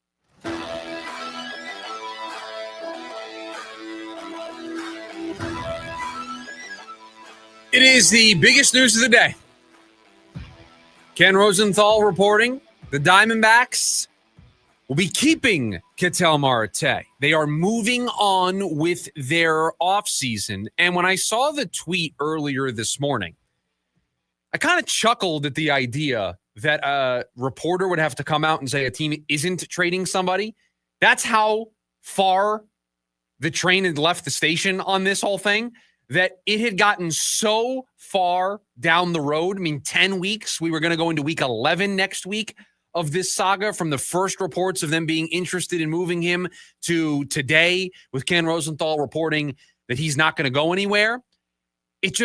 It is the biggest news of the day. Ken Rosenthal reporting the Diamondbacks will be keeping Ketel Marte. They are moving on with their offseason. And when I saw the tweet earlier this morning, I kind of chuckled at the idea that a reporter would have to come out and say a team isn't trading somebody. That's how far the train had left the station on this whole thing, that it had gotten so far down the road. I mean, 10 weeks. We were going to go into week 11 next week of this saga, from the first reports of them being interested in moving him to today with Ken Rosenthal reporting that he's not going to go anywhere. It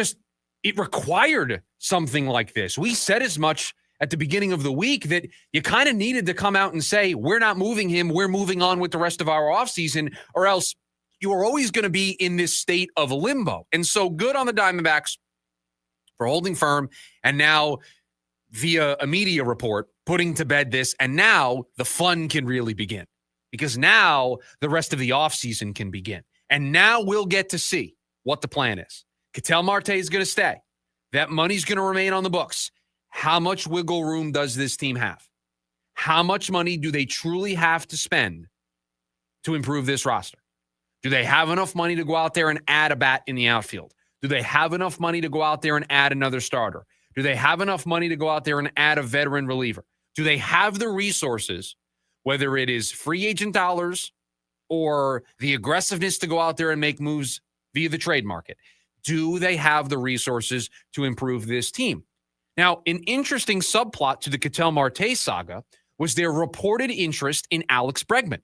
required something like this. We said as much at the beginning of the week that you kind of needed to come out and say, we're not moving him. We're moving on with the rest of our offseason, or else you are always going to be in this state of limbo. And so good on the Diamondbacks for holding firm, and now via a media report putting to bed this, and now the fun can really begin, because now the rest of the offseason can begin. And now we'll get to see what the plan is. Ketel Marte is going to stay. That money's going to remain on the books. How much wiggle room does this team have? How much money do they truly have to spend to improve this roster? Do they have enough money to go out there and add a bat in the outfield? Do they have enough money to go out there and add another starter? Do they have enough money to go out there and add a veteran reliever? Do they have the resources, whether it is free agent dollars or the aggressiveness to go out there and make moves via the trade market? Do they have the resources to improve this team? Now, an interesting subplot to the Ketel Marte saga was their reported interest in Alex Bregman.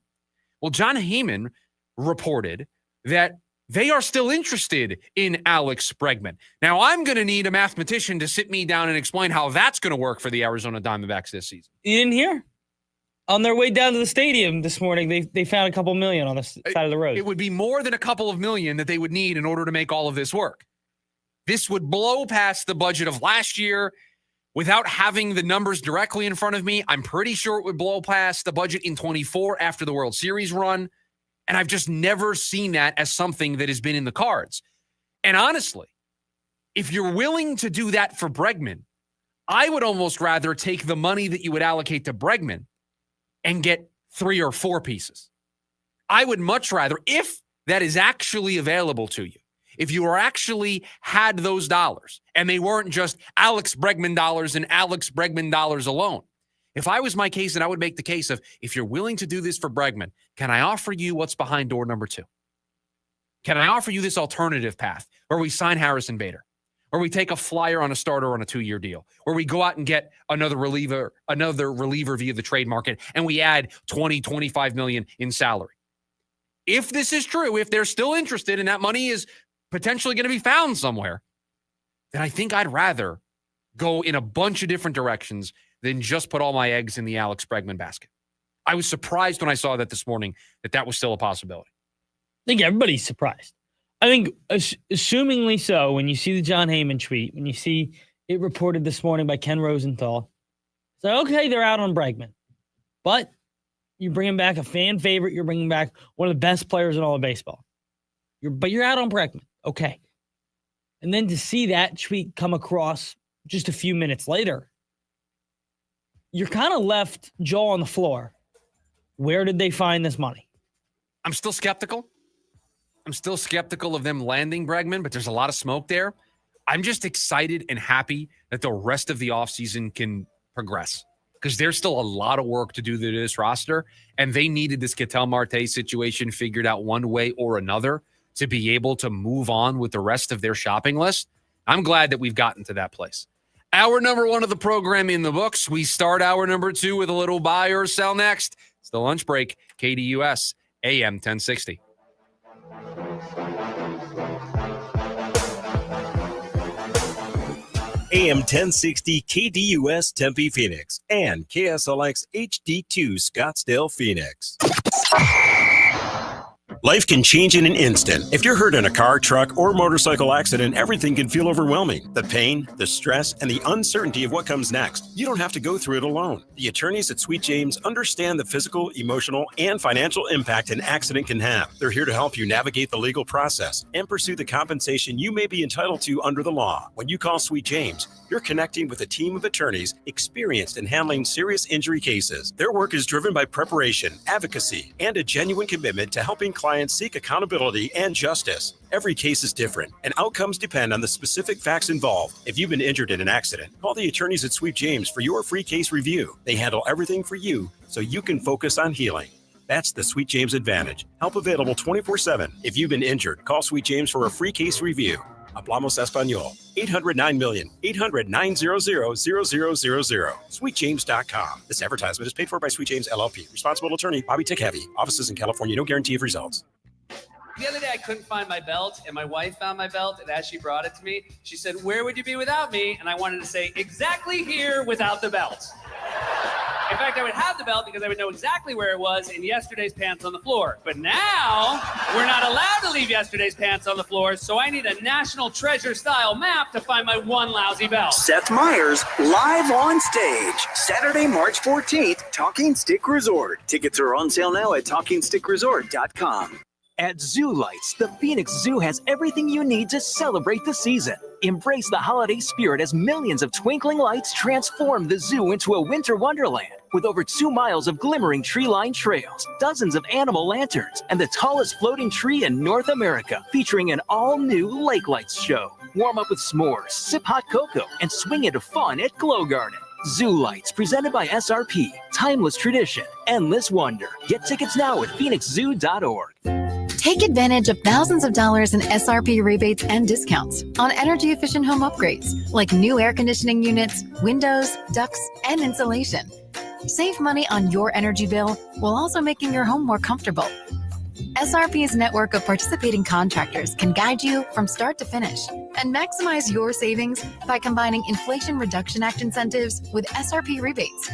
Well, John Heyman reported that they are still interested in Alex Bregman. Now, I'm going to need a mathematician to sit me down and explain how that's going to work for the Arizona Diamondbacks this season. You didn't hear? On their way down to the stadium this morning, they found a couple million on the side of the road. It would be more than a couple of million that they would need in order to make all of this work. This would blow past the budget of last year without having the numbers directly in front of me. I'm pretty sure it would blow past the budget in 24 after the World Series run. And I've just never seen that as something that has been in the cards. And honestly, if you're willing to do that for Bregman, I would almost rather take the money that you would allocate to Bregman and get 3 or 4 pieces. I would much rather, if that is actually available to you, if you are actually had those dollars and they weren't just Alex Bregman dollars and Alex Bregman dollars alone. If I was my case, and I would make the case of, if you're willing to do this for Bregman, can I offer you what's behind door number 2? Can I offer you this alternative path where we sign Harrison Bader, where we take a flyer on a starter on a 2-year deal, where we go out and get another reliever via the trade market, and we add 20, 25 million in salary? If this is true, if they're still interested and that money is potentially going to be found somewhere, then I think I'd rather go in a bunch of different directions than just put all my eggs in the Alex Bregman basket. I was surprised when I saw that this morning that was still a possibility. I think everybody's surprised. I think, assumingly so, when you see the John Heyman tweet, when you see it reported this morning by Ken Rosenthal, so okay, they're out on Bregman. But you're bringing back a fan favorite. You're bringing back one of the best players in all of baseball. But you're out on Bregman. Okay. And then to see that tweet come across just a few minutes later, you're kind of left jaw on the floor. Where did they find this money? I'm still skeptical. I'm still skeptical of them landing Bregman, but there's a lot of smoke there. I'm just excited and happy that the rest of the offseason can progress, because there's still a lot of work to do to this roster, and they needed this Ketel Marte situation figured out one way or another to be able to move on with the rest of their shopping list. I'm glad that we've gotten to that place. Hour number 1 of the program in the books. We start hour number 2 with a little buy or sell next. It's the lunch break, KDUS, AM 1060. AM 1060 KDUS Tempe Phoenix and KSLX HD2 Scottsdale Phoenix. Life can change in an instant. If you're hurt in a car, truck, or motorcycle accident, everything can feel overwhelming. The pain, the stress, and the uncertainty of what comes next. You don't have to go through it alone. The attorneys at Sweet James understand the physical, emotional, and financial impact an accident can have. They're here to help you navigate the legal process and pursue the compensation you may be entitled to under the law. When you call Sweet James, you're connecting with a team of attorneys experienced in handling serious injury cases. Their work is driven by preparation, advocacy, and a genuine commitment to helping clients seek accountability and justice. Every case is different, and outcomes depend on the specific facts involved. If you've been injured in an accident, call the attorneys at Sweet James for your free case review. They handle everything for you so you can focus on healing. That's the Sweet James advantage. Help available 24/7. If you've been injured, call Sweet James for a free case review. Hablamos Español. 800-900-0000. 800-900-0000. SweetJames.com. This advertisement is paid for by Sweet James LLP. Responsible attorney, Bobby Tick-Heavy. Offices in California. No guarantee of results. The other day, I couldn't find my belt, and my wife found my belt, and as she brought it to me, she said, "Where would you be without me?" And I wanted to say, exactly here without the belt. In fact, I would have the belt because I would know exactly where it was in yesterday's pants on the floor. But now, we're not allowed to leave yesterday's pants on the floor, so I need a National Treasure-style map to find my one lousy belt. Seth Meyers, live on stage, Saturday, March 14th, Talking Stick Resort. Tickets are on sale now at TalkingStickResort.com. At Zoo Lights, the Phoenix Zoo has everything you need to celebrate the season. Embrace the holiday spirit as millions of twinkling lights transform the zoo into a winter wonderland. With over 2 miles of glimmering tree-lined trails, dozens of animal lanterns, and the tallest floating tree in North America, featuring an all-new Lake Lights show. Warm up with s'mores, sip hot cocoa, and swing into fun at Glow Garden. Zoo Lights, presented by SRP. Timeless tradition, endless wonder. Get tickets now at phoenixzoo.org. Take advantage of thousands of dollars in SRP rebates and discounts on energy-efficient home upgrades, like new air conditioning units, windows, ducts, and insulation. Save money on your energy bill while also making your home more comfortable. SRP's network of participating contractors can guide you from start to finish and maximize your savings by combining Inflation Reduction Act incentives with SRP rebates.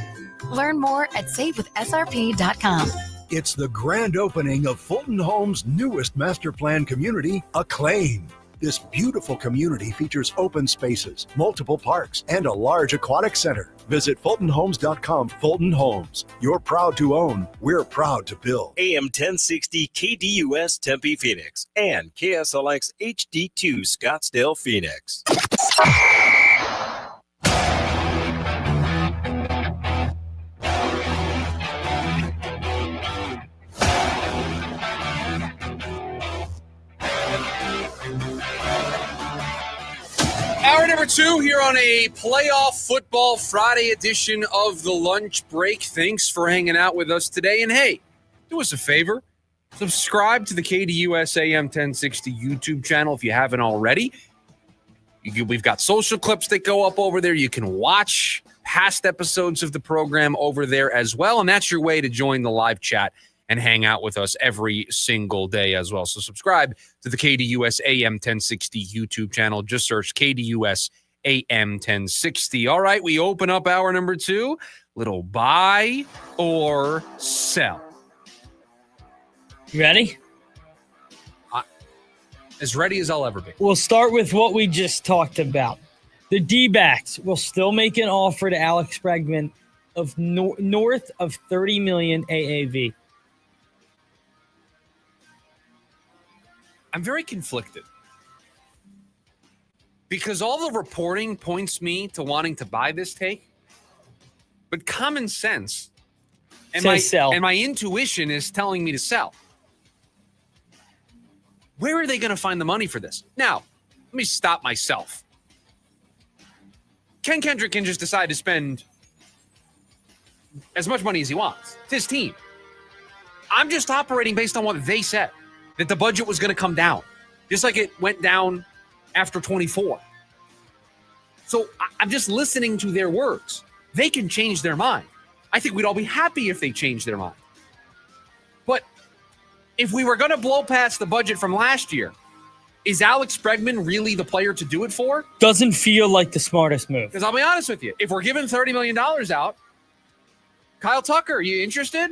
Learn more at savewithsrp.com. It's the grand opening of Fulton Homes' newest master plan community, Acclaim. This beautiful community features open spaces, multiple parks, and a large aquatic center. Visit FultonHomes.com. Fulton Homes. You're proud to own. We're proud to build. AM 1060 KDUS Tempe Phoenix and KSLX HD2 Scottsdale Phoenix. Hour number 2 here on a playoff football Friday edition of the Lunch Break. Thanks for hanging out with us today. And hey, do us a favor. Subscribe to the KDUS AM 1060 YouTube channel if you haven't already. We've got social clips that go up over there. You can watch past episodes of the program over there as well. And that's your way to join the live chat and hang out with us every single day as well. So subscribe to the KDUS AM 1060 YouTube channel. Just search KDUS AM 1060. All right, we open up hour number 2. Little buy or sell. You ready? As ready as I'll ever be. We'll start with what we just talked about. The D-backs will still make an offer to Alex Bregman of north of $30 million AAV. I'm very conflicted because all the reporting points me to wanting to buy this take, but common sense and my intuition is telling me to sell. Where are they going to find the money for this? Now, let me stop myself. Ken Kendrick can just decide to spend as much money as he wants. It's his team. I'm just operating based on what they said. That the budget was going to come down, just like it went down after 24. So I'm just listening to their words. They can change their mind. I think we'd all be happy if they changed their mind. But if we were going to blow past the budget from last year, is Alex Bregman really the player to do it for? Doesn't feel like the smartest move. Because I'll be honest with you, if we're giving $30 million out, Kyle Tucker, are you interested?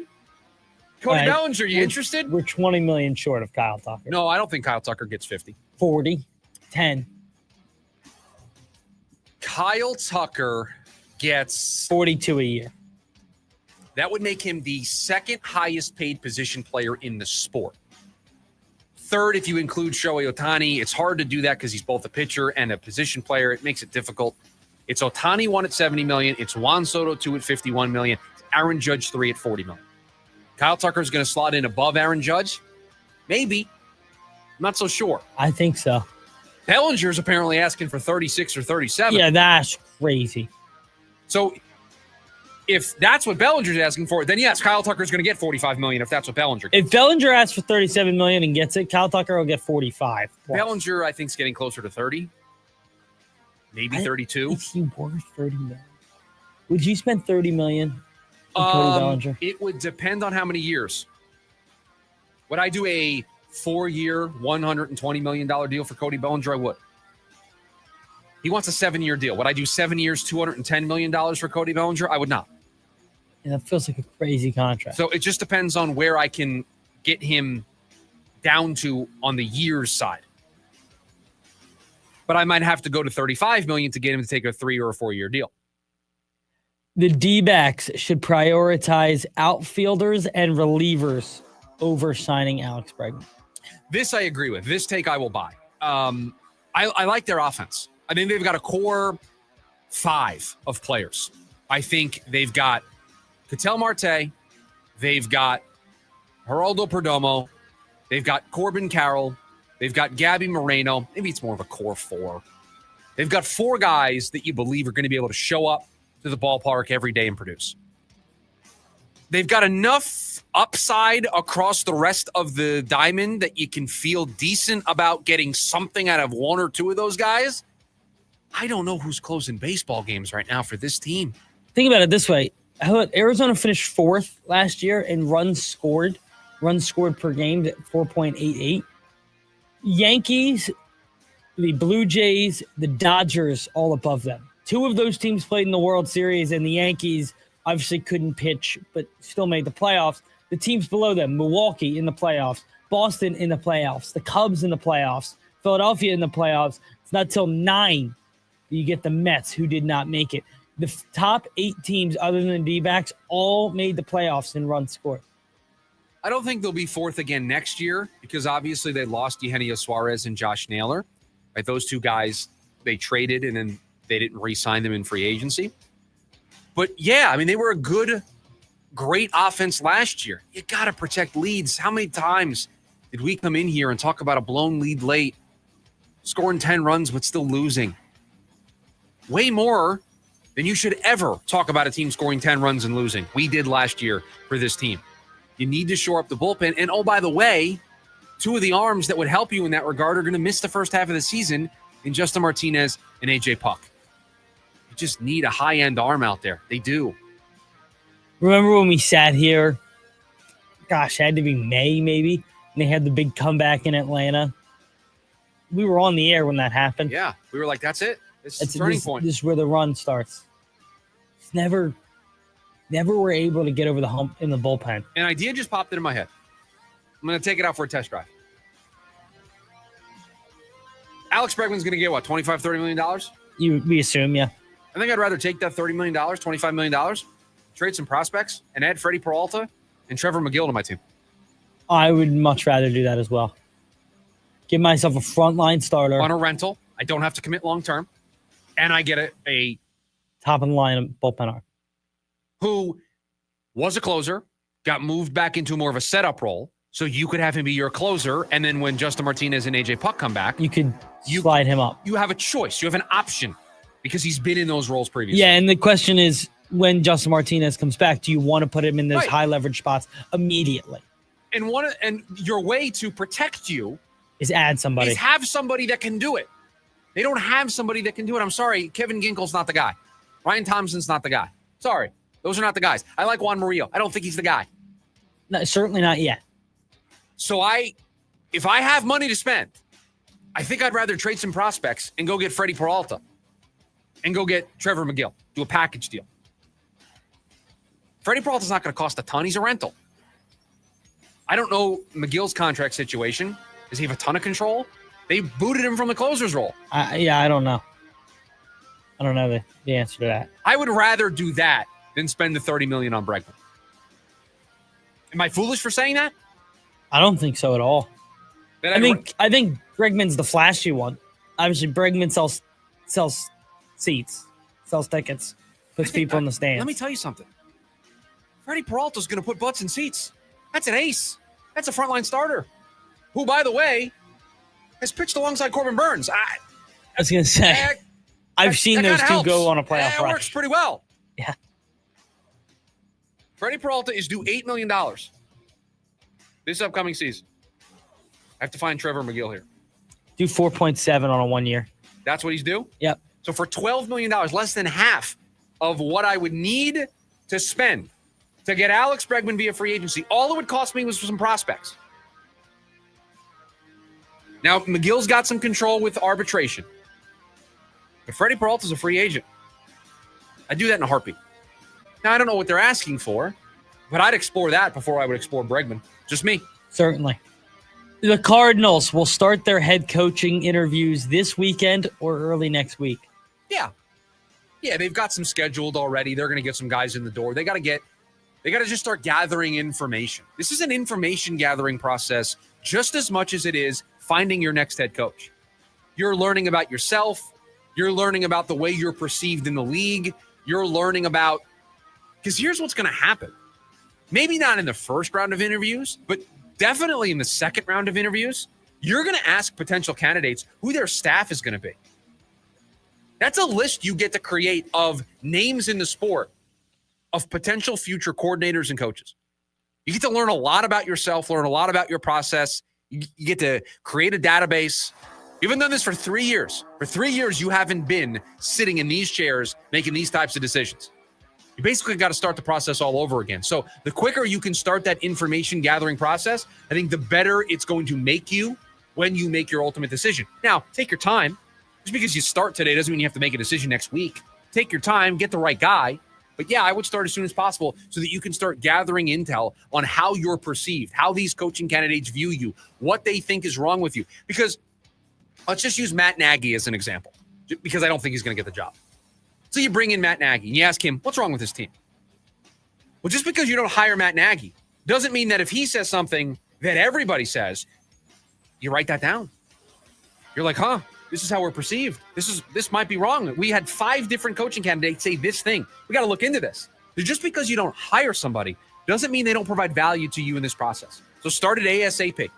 Cody Bellinger, you interested? We're $20 million short of Kyle Tucker. No, I don't think Kyle Tucker gets 50. 40, 10. Kyle Tucker gets 42 a year. That would make him the second highest paid position player in the sport. Third, if you include Shohei Ohtani. It's hard to do that because he's both a pitcher and a position player. It makes it difficult. It's Ohtani 1 at $70 million. It's Juan Soto 2 at $51 million. It's Aaron Judge 3 at $40 million. Kyle Tucker is going to slot in above Aaron Judge? Maybe. I'm not so sure. I think so. Bellinger's apparently asking for 36 or 37. Yeah, that's crazy. So if that's what Bellinger's asking for, then yes, Kyle Tucker's going to get $45 million if that's what Bellinger gets. If Bellinger asks for $37 million and gets it, Kyle Tucker will get 45. Bellinger, I think, is getting closer to 30. Maybe 32. Is he worth $30 million? Would you spend $30 million? Cody Bellinger? It would depend on how many years. Would I do a 4-year, $120 million deal for Cody Bellinger? I would. He wants a 7-year deal. Would I do 7 years, $210 million for Cody Bellinger? I would not. And that feels like a crazy contract. So it just depends on where I can get him down to on the years side. But I might have to go to $35 million to get him to take a 3 or a 4-year deal. The D-backs should prioritize outfielders and relievers over signing Alex Bregman. This I agree with. This take I will buy. I like their offense. I think they've got a core 5 of players. I think they've got Ketel Marte. They've got Geraldo Perdomo. They've got Corbin Carroll. They've got Gabby Moreno. Maybe it's more of a core 4. They've got 4 guys that you believe are going to be able to show up to the ballpark every day and produce. They've got enough upside across the rest of the diamond that you can feel decent about getting something out of 1 or 2 of those guys. I don't know who's closing baseball games right now for this team. Think about it this way. How about Arizona finished 4th last year in runs scored per game at 4.88. Yankees, the Blue Jays, the Dodgers, all above them. 2 of those teams played in the World Series, and the Yankees obviously couldn't pitch, but still made the playoffs. The teams below them, Milwaukee in the playoffs, Boston in the playoffs, the Cubs in the playoffs, Philadelphia in the playoffs. It's not till 9 that you get the Mets, who did not make it. The top 8 teams, other than the D-backs, all made the playoffs in runs scored. I don't think they'll be 4th again next year because obviously they lost Eugenio Suarez and Josh Naylor. Right, those 2 guys they traded and then they didn't re-sign them in free agency. But yeah, I mean, they were a great offense last year. You got to protect leads. How many times did we come in here and talk about a blown lead late, scoring 10 runs but still losing? Way more than you should ever talk about a team scoring 10 runs and losing. We did last year for this team. You need to shore up the bullpen. And oh, by the way, 2 of the arms that would help you in that regard are going to miss the first half of the season in Justin Martinez and AJ Puck. You just need a high-end arm out there. They do. Remember when we sat here, gosh, it had to be May maybe, and they had the big comeback in Atlanta? We were on the air when that happened. Yeah, we were like, that's it. This is the turning point. This is where the run starts. It's never were able to get over the hump in the bullpen. An idea just popped into my head. I'm going to take it out for a test drive. Alex Bregman's going to get, what, $25, $30 million? We assume, yeah. I think I'd rather take that $30 million, $25 million, trade some prospects, and add Freddie Peralta and Trevor McGill to my team. I would much rather do that as well. Give myself a frontline starter. On a rental. I don't have to commit long-term. And I get a top of the line bullpen arm who was a closer, got moved back into more of a setup role, so you could have him be your closer, and then when Justin Martinez and AJ Puck come back, you could slide him up. You have a choice. You have an option because he's been in those roles previously. Yeah, and the question is, when Justin Martinez comes back, do you want to put him in those high leverage spots immediately? And your way to protect you is add somebody. Is have somebody that can do it. They don't have somebody that can do it. I'm sorry, Kevin Ginkel's not the guy. Ryan Thompson's not the guy. Sorry. Those are not the guys. I like Juan Murillo. I don't think he's the guy. No, certainly not yet. So if I have money to spend, I think I'd rather trade some prospects and go get Freddie Peralta and go get Trevor McGill. Do a package deal. Freddie Peralta's not going to cost a ton. He's a rental. I don't know McGill's contract situation. Does he have a ton of control? They booted him from the closer's role. I don't know. I don't know the answer to that. I would rather do that than spend the $30 million on Bregman. Am I foolish for saying that? I don't think so at all. I think Bregman's the flashy one. Obviously, Bregman sells seats, sells tickets, puts people in the stands. Let me tell you something. Freddie Peralta's going to put butts in seats. That's an ace. That's a frontline starter. Who, by the way, has pitched alongside Corbin Burns. I was going to say, I've seen those two go on a playoff rush. It works pretty well. Yeah. Freddie Peralta is due $8 million this upcoming season. I have to find Trevor McGill here. Do 4.7 on a 1 year. That's what he's due? Yep. So for $12 million, less than half of what I would need to spend to get Alex Bregman via free agency, all it would cost me was some prospects. Now, McGill's got some control with arbitration. But Freddie Peralta's a free agent. I'd do that in a heartbeat. Now, I don't know what they're asking for, but I'd explore that before I would explore Bregman. Just me. Certainly. The Cardinals will start their head coaching interviews this weekend or early next week. Yeah. Yeah, they've got some scheduled already. They're going to get some guys in the door. They got to just start gathering information. This is an information gathering process just as much as it is finding your next head coach. You're learning about yourself. You're learning about the way you're perceived in the league. You're learning about, because here's what's going to happen. Maybe not in the first round of interviews, but definitely in the second round of interviews, you're going to ask potential candidates who their staff is going to be. That's a list you get to create of names in the sport of potential future coordinators and coaches. You get to learn a lot about yourself, learn a lot about your process. You get to create a database. You haven't done this for 3 years. For 3 years, you haven't been sitting in these chairs making these types of decisions. You basically got to start the process all over again. So the quicker you can start that information gathering process, I think the better it's going to make you when you make your ultimate decision. Now, take your time. Just because you start today doesn't mean you have to make a decision next week. Take your time, get the right guy. But yeah, I would start as soon as possible so that you can start gathering intel on how you're perceived, how these coaching candidates view you, what they think is wrong with you. Because let's just use Matt Nagy as an example, because I don't think he's going to get the job. So you bring in Matt Nagy and you ask him, what's wrong with this team? Well, just because you don't hire Matt Nagy doesn't mean that if he says something that everybody says, you write that down. You're like, this is how we're perceived. This might be wrong. We had 5 different coaching candidates say this thing. We got to look into this. So just because you don't hire somebody doesn't mean they don't provide value to you in this process. So start it ASAP.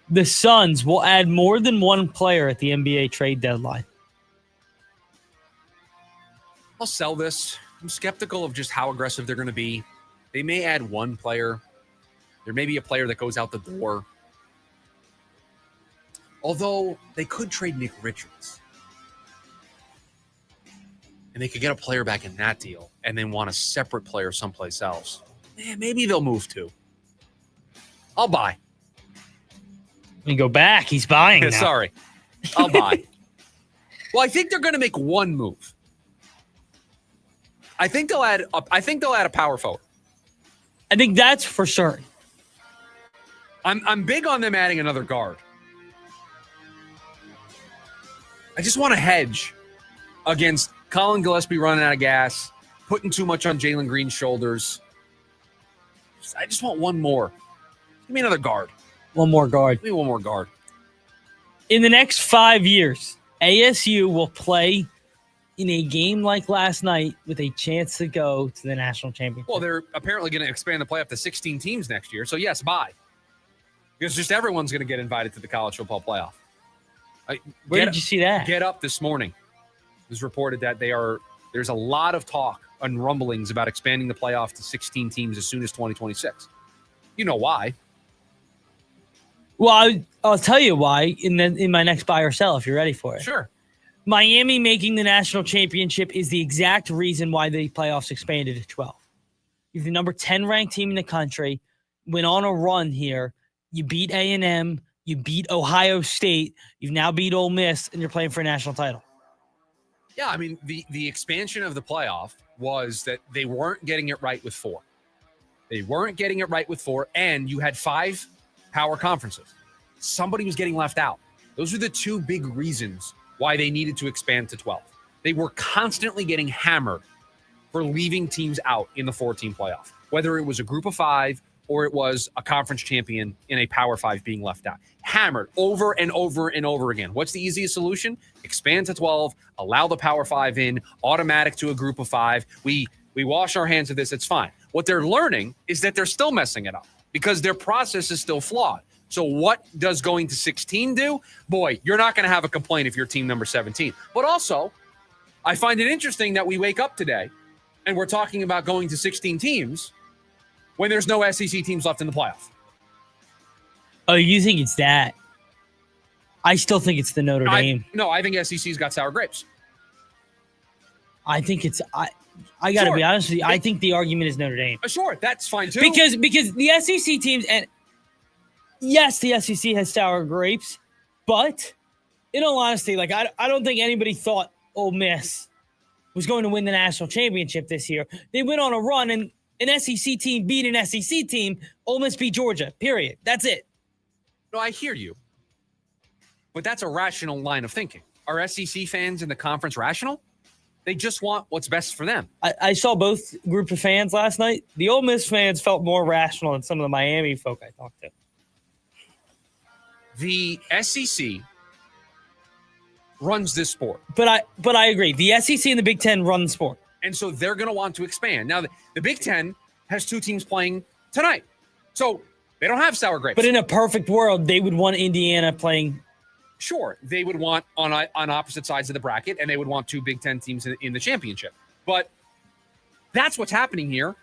The Suns will add more than one player at the NBA trade deadline. I'll sell this. I'm skeptical of just how aggressive they're going to be. They may add one player. There may be a player that goes out the door. Although they could trade Nick Richards. And they could get a player back in that deal and then want a separate player someplace else. Maybe they'll move to. I'll buy. When you go back, he's buying now. Sorry. I'll buy. Well, I think they're going to make one move. I think they'll add a power forward. I think that's for sure. I'm big on them adding another guard. I just want to hedge against Colin Gillespie running out of gas, putting too much on Jalen Green's shoulders. I just want one more. Give me another guard. One more guard. Give me one more guard. In the next 5 years, ASU will play in a game like last night with a chance to go to the national championship. Well, they're apparently going to expand the playoff to 16 teams next year. So, yes, bye. Because just everyone's going to get invited to the college football playoff. Where did you see that? Get Up this morning. It was reported that there's a lot of talk and rumblings about expanding the playoff to 16 teams as soon as 2026. You know why. Well, I'll tell you why in my next buy or sell if you're ready for it. Sure. Miami making the national championship is the exact reason why the playoffs expanded to 12. You're the number 10 ranked team in the country, went on a run here. You beat A&M, you beat Ohio State, you've now beat Ole Miss, and you're playing for a national title. Yeah, I mean, the expansion of the playoff was that they weren't getting it right with 4. They weren't getting it right with 4, and you had 5 power conferences. Somebody was getting left out. Those are the 2 big reasons why they needed to expand to 12. They were constantly getting hammered for leaving teams out in the 4-team playoff, whether it was a group of 5 or it was a conference champion in a Power 5 being left out. Hammered over and over and over again. What's the easiest solution? Expand to 12, allow the Power 5 in, automatic to a group of 5. We wash our hands of this, it's fine. What they're learning is that they're still messing it up because their process is still flawed. So what does going to 16 do? Boy, you're not going to have a complaint if you're team number 17. But also, I find it interesting that we wake up today and we're talking about going to 16 teams when there's no SEC teams left in the playoff. Oh, you think it's that? I still think it's the Notre Dame. No, I think SEC's got sour grapes. I think it's I got to be honest with you. I think the argument is Notre Dame. Sure, that's fine too. Because the SEC teams, and yes, the SEC has sour grapes, but in all honesty, like I don't think anybody thought Ole Miss was going to win the national championship this year. They went on a run, and an SEC team beat an SEC team. Ole Miss beat Georgia, period. That's it. No, I hear you. But that's a rational line of thinking. Are SEC fans in the conference rational? They just want what's best for them. I saw both groups of fans last night. The Ole Miss fans felt more rational than some of the Miami folk I talked to. The SEC runs this sport. But I agree. The SEC and the Big Ten run the sport. And so they're going to want to expand. Now, the Big Ten has 2 teams playing tonight. So they don't have sour grapes. But in a perfect world, they would want Indiana playing. Sure, they would want on opposite sides of the bracket, and they would want 2 Big Ten teams in the championship. But that's what's happening here.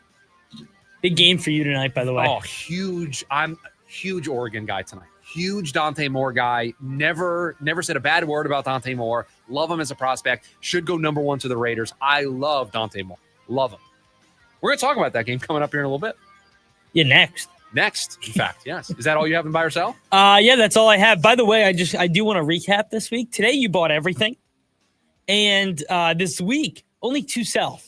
Big game for you tonight, by the way. Oh, huge. I'm a huge Oregon guy tonight. Huge Dante Moore guy. Never said a bad word about Dante Moore. Love him as a prospect. Should go number 1 to the Raiders. I love Dante Moore. Love him. We're going to talk about that game coming up here in a little bit. Yeah, next, in fact, yes. Is that all you have in buy or sell? Yeah, that's all I have. By the way, I do want to recap this week. Today you bought everything. And this week, only 2 sell.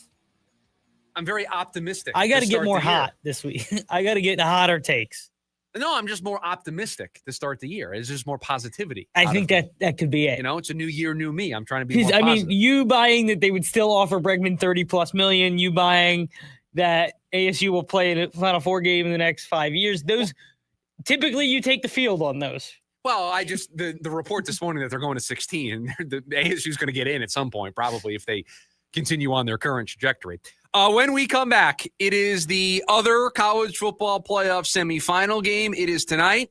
I'm very optimistic. I got to get more hot this week. I got to get hotter takes. No, I'm just more optimistic to start the year. It's just more positivity. I think that could be it. You know, it's a new year, new me. I'm trying to be more I positive. mean, you buying that they would still offer Bregman $30+ million, you buying that ASU will play in a Final Four game in the next 5 years. Those typically you take the field on those. Well, the report this morning that they're going to 16, and the ASU is going to get in at some point, probably if they continue on their current trajectory. When we come back, it is the other college football playoff semifinal game. It is tonight.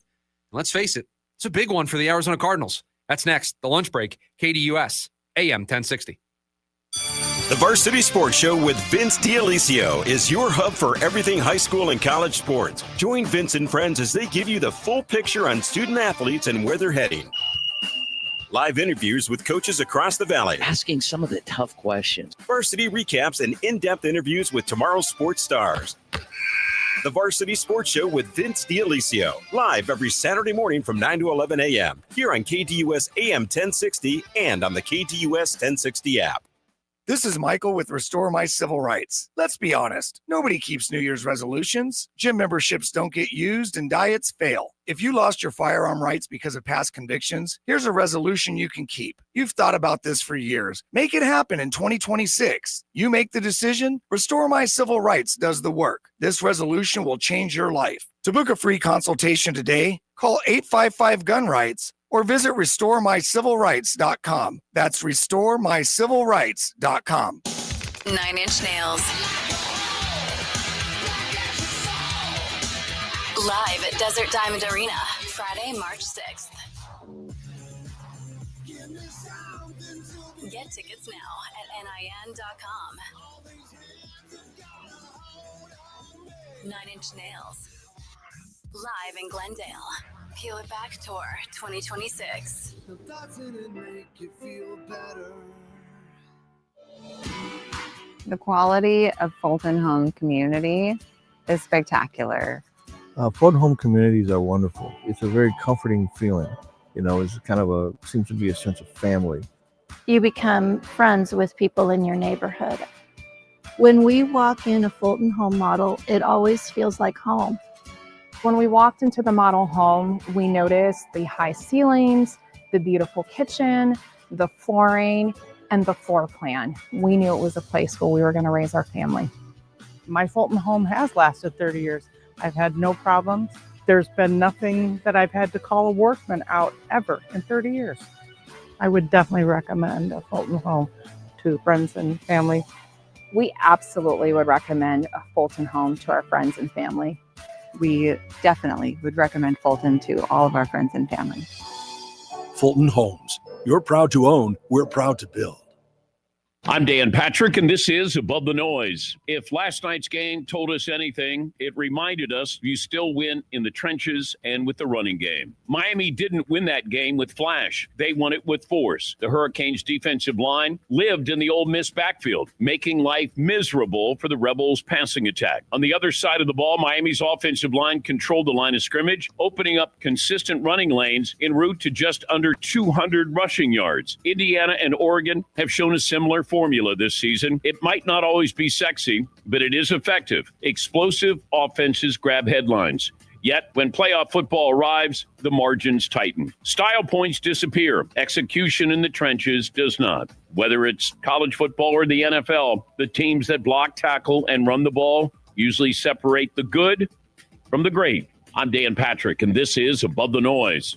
Let's face it, it's a big one for the Arizona Cardinals. That's next. The lunch break. KDUS, AM 1060. The Varsity Sports Show with Vince D'Alicio is your hub for everything high school and college sports. Join Vince and friends as they give you the full picture on student athletes and where they're heading. Live interviews with coaches across the valley. Asking some of the tough questions. Varsity recaps and in-depth interviews with tomorrow's sports stars. The Varsity Sports Show with Vince D'Alicio. Live every Saturday morning from 9 to 11 a.m. Here on KDUS AM 1060 and on the KDUS 1060 app. This is Michael with Restore My Civil Rights. Let's be honest, nobody keeps New Year's resolutions. Gym memberships don't get used and diets fail. If you lost your firearm rights because of past convictions, here's a resolution you can keep. You've thought about this for years. Make it happen in 2026. You make the decision, Restore My Civil Rights does the work. This resolution will change your life. To book a free consultation today, call 855-GUN-RIGHTS or visit RestoreMyCivilRights.com. That's RestoreMyCivilRights.com. 9 Inch Nails. Live at Desert Diamond Arena, Friday, March 6th. Get tickets now at NIN.com. 9 Inch Nails. Live in Glendale. Peel It Back Tour 2026. The quality of Fulton Home community is spectacular. Fulton Home communities are wonderful. It's a very comforting feeling. You know, it's kind of seems to be a sense of family. You become friends with people in your neighborhood. When we walk in a Fulton Home model, it always feels like home. When we walked into the model home, we noticed the high ceilings, the beautiful kitchen, the flooring, and the floor plan. We knew it was a place where we were going to raise our family. My Fulton home has lasted 30 years. I've had no problems. There's been nothing that I've had to call a workman out ever in 30 years. I would definitely recommend a Fulton home to friends and family. We absolutely would recommend a Fulton home to our friends and family. We definitely would recommend Fulton to all of our friends and family. Fulton Homes. You're proud to own, we're proud to build. I'm Dan Patrick, and this is Above the Noise. If last night's game told us anything, it reminded us you still win in the trenches and with the running game. Miami didn't win that game with flash. They won it with force. The Hurricanes' defensive line lived in the Ole Miss backfield, making life miserable for the Rebels' passing attack. On the other side of the ball, Miami's offensive line controlled the line of scrimmage, opening up consistent running lanes en route to just under 200 rushing yards. Indiana and Oregon have shown a similar formula this season. It might not always be sexy, but it is effective. Explosive offenses grab headlines. Yet, when playoff football arrives, the margins tighten. Style points disappear. Execution in the trenches does not. Whether it's college football or the NFL, the teams that block, tackle, and run the ball usually separate the good from the great. I'm Dan Patrick, and this is Above the Noise.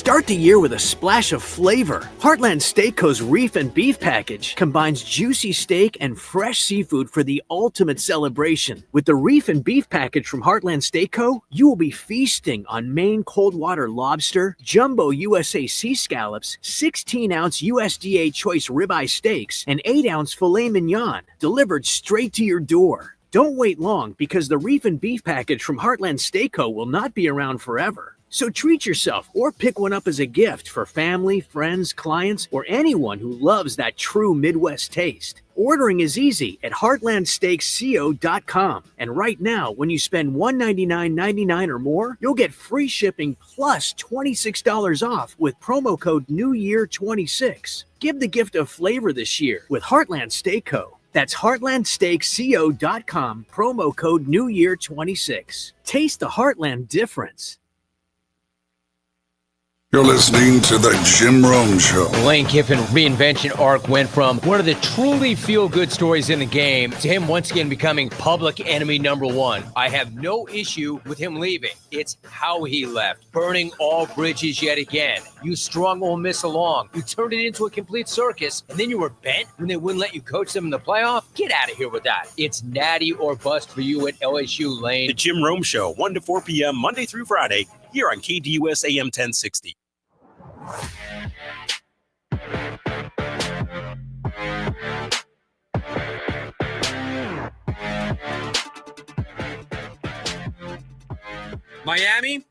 Start the year with a splash of flavor. Heartland Steakco's Reef and Beef Package combines juicy steak and fresh seafood for the ultimate celebration. With the Reef and Beef Package from Heartland Steakco, you will be feasting on Maine cold water lobster, jumbo USA sea scallops, 16-ounce USDA choice ribeye steaks, and 8-ounce filet mignon, delivered straight to your door. Don't wait long, because the Reef and Beef Package from Heartland Steakco will not be around forever. So treat yourself or pick one up as a gift for family, friends, clients, or anyone who loves that true Midwest taste. Ordering is easy at heartlandsteaksco.com. And right now, when you spend $199.99 or more, you'll get free shipping plus $26 off with promo code NEWYEAR26. Give the gift of flavor this year with Heartland Steakco. That's heartlandsteaksco.com, promo code NEWYEAR26. Taste the Heartland difference. You're listening to The Jim Rome Show. Lane Kiffin reinvention arc went from one of the truly feel-good stories in the game to him once again becoming public enemy number one. I have no issue with him leaving. It's how he left, burning all bridges yet again. You strung Ole Miss along. You turned it into a complete circus, and then you were bent when they wouldn't let you coach them in the playoff? Get out of here with that. It's natty or bust for you at LSU, Lane. The Jim Rome Show, 1 to 4 p.m. Monday through Friday, here on KDUS AM 1060. Miami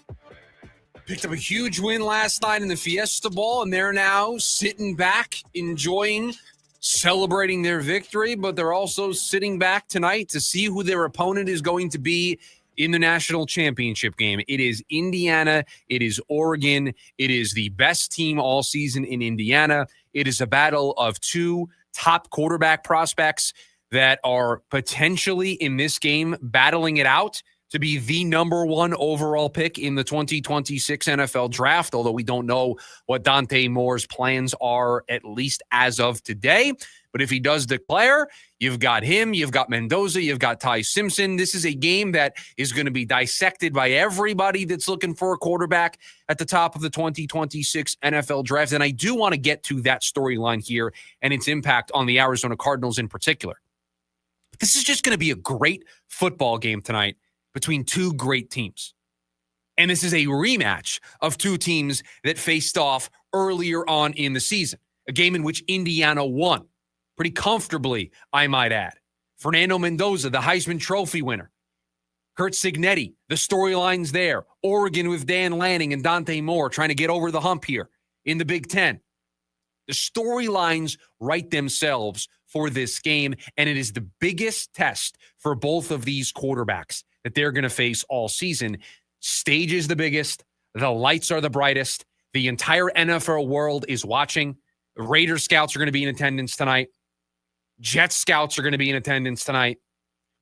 picked up a huge win last night in the Fiesta Bowl, and they're now sitting back, enjoying, celebrating their victory, but they're also sitting back tonight to see who their opponent is going to be in the national championship game. It is Indiana. It is Oregon. It is the best team all season in Indiana. It is a battle of two top quarterback prospects that are potentially in this game battling it out to be the number one overall pick in the 2026 NFL draft, although we don't know what Dante Moore's plans are, at least as of today. But if he does declare, you've got him, you've got Mendoza, you've got Ty Simpson. This is a game that is going to be dissected by everybody that's looking for a quarterback at the top of the 2026 NFL draft. And I do want to get to that storyline here and its impact on the Arizona Cardinals in particular. But this is just going to be a great football game tonight between two great teams. And this is a rematch of two teams that faced off earlier on in the season, a game in which Indiana won pretty comfortably, I might add. Fernando Mendoza, the Heisman Trophy winner. Kurt Cignetti, the storylines there. Oregon with Dan Lanning and Dante Moore trying to get over the hump here in the Big Ten. The storylines write themselves for this game, and it is the biggest test for both of these quarterbacks that they're going to face all season. Stage is the biggest. The lights are the brightest. The entire NFL world is watching. Raider scouts are going to be in attendance tonight. Jet scouts are going to be in attendance tonight.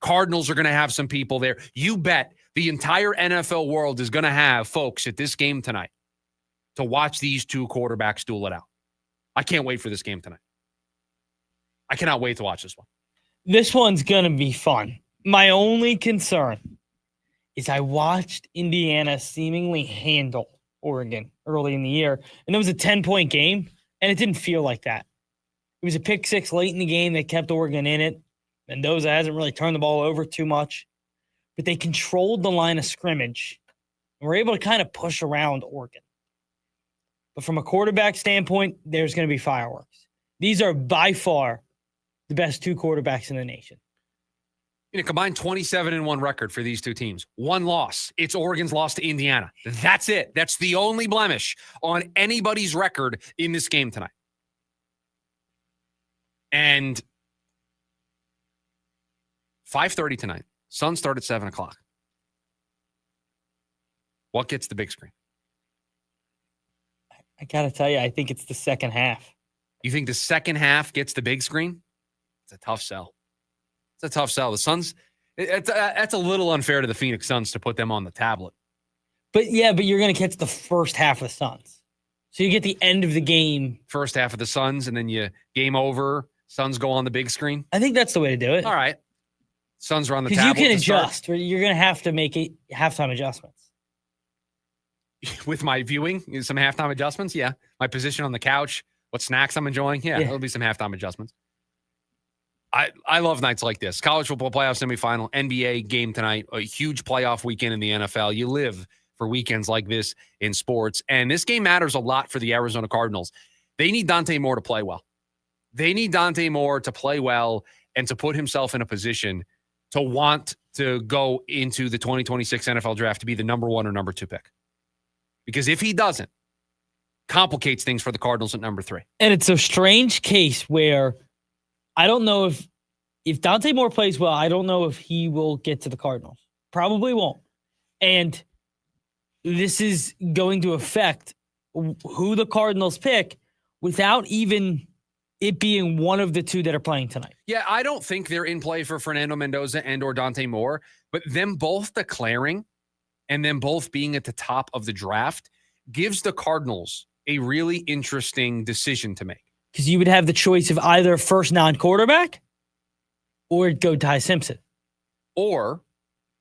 Cardinals are going to have some people there. You bet the entire NFL world is going to have folks at this game tonight to watch these two quarterbacks duel it out. I can't wait for this game tonight. I cannot wait to watch this one. This one's going to be fun. My only concern is I watched Indiana seemingly handle Oregon early in the year, and it was a 10-point game, and it didn't feel like that. It was a pick six late in the game that kept Oregon in it. Mendoza hasn't really turned the ball over too much, but they controlled the line of scrimmage and were able to kind of push around Oregon. But from a quarterback standpoint, there's going to be fireworks. These are by far the best two quarterbacks in the nation. In a combined 27-1 record for these two teams. One loss. It's Oregon's loss to Indiana. That's it. That's the only blemish on anybody's record in this game tonight. And 5:30 tonight. Suns start at 7 o'clock. What gets the big screen? I got to tell you, I think it's the second half. You think the second half gets the big screen? It's a tough sell. It's a tough sell. The Suns, that's a little unfair to the Phoenix Suns to put them on the tablet. But you're going to catch the first half of the Suns. So you get the end of the game. First half of the Suns, and then you game over. Suns go on the big screen. I think that's the way to do it. All right. Suns are on the tablet. Because you can adjust. You're going to have to make halftime adjustments. with my viewing, some halftime adjustments. Yeah. My position on the couch, what snacks I'm enjoying. Yeah. There'll be some halftime adjustments. I love nights like this. College football playoff semifinal, NBA game tonight, a huge playoff weekend in the NFL. You live for weekends like this in sports. And this game matters a lot for the Arizona Cardinals. They need Dante Moore to play well. They need Dante Moore to play well and to put himself in a position to want to go into the 2026 NFL draft to be the number 1 or number 2 pick. Because if he doesn't, complicates things for the Cardinals at number 3. And it's a strange case where I don't know if Dante Moore plays well, I don't know if he will get to the Cardinals. Probably won't. And this is going to affect who the Cardinals pick without even it being one of the 2 that are playing tonight. Yeah, I don't think they're in play for Fernando Mendoza and or Dante Moore, but them both declaring and them both being at the top of the draft gives the Cardinals a really interesting decision to make. Because you would have the choice of either first non-quarterback or go Ty Simpson. Or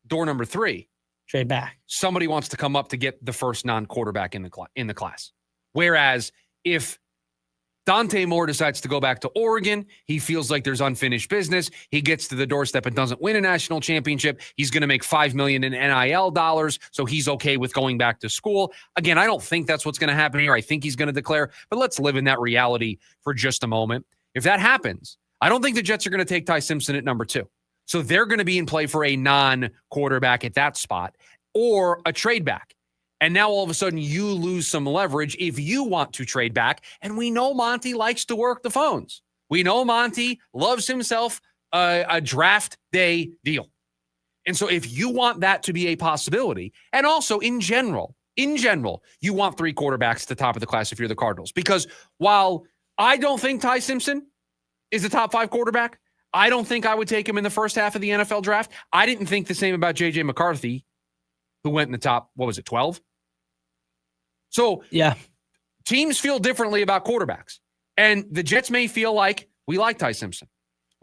door number 3. Trade back. Somebody wants to come up to get the first non-quarterback in the class. Whereas if Dante Moore decides to go back to Oregon, he feels like there's unfinished business. He gets to the doorstep and doesn't win a national championship. He's going to make $5 million in NIL dollars, so he's okay with going back to school. Again, I don't think that's what's going to happen here. I think he's going to declare, but let's live in that reality for just a moment. If that happens, I don't think the Jets are going to take Ty Simpson at number 2. So they're going to be in play for a non-quarterback at that spot or a trade back. And now all of a sudden you lose some leverage if you want to trade back. And we know Monty likes to work the phones. We know Monty loves himself a draft day deal. And so if you want that to be a possibility, and also in general, you want 3 quarterbacks at the top of the class if you're the Cardinals. Because while I don't think Ty Simpson is the top 5 quarterback, I don't think I would take him in the first half of the NFL draft. I didn't think the same about J.J. McCarthy, who went in the top, 12? So yeah, teams feel differently about quarterbacks. And the Jets may feel like we like Ty Simpson.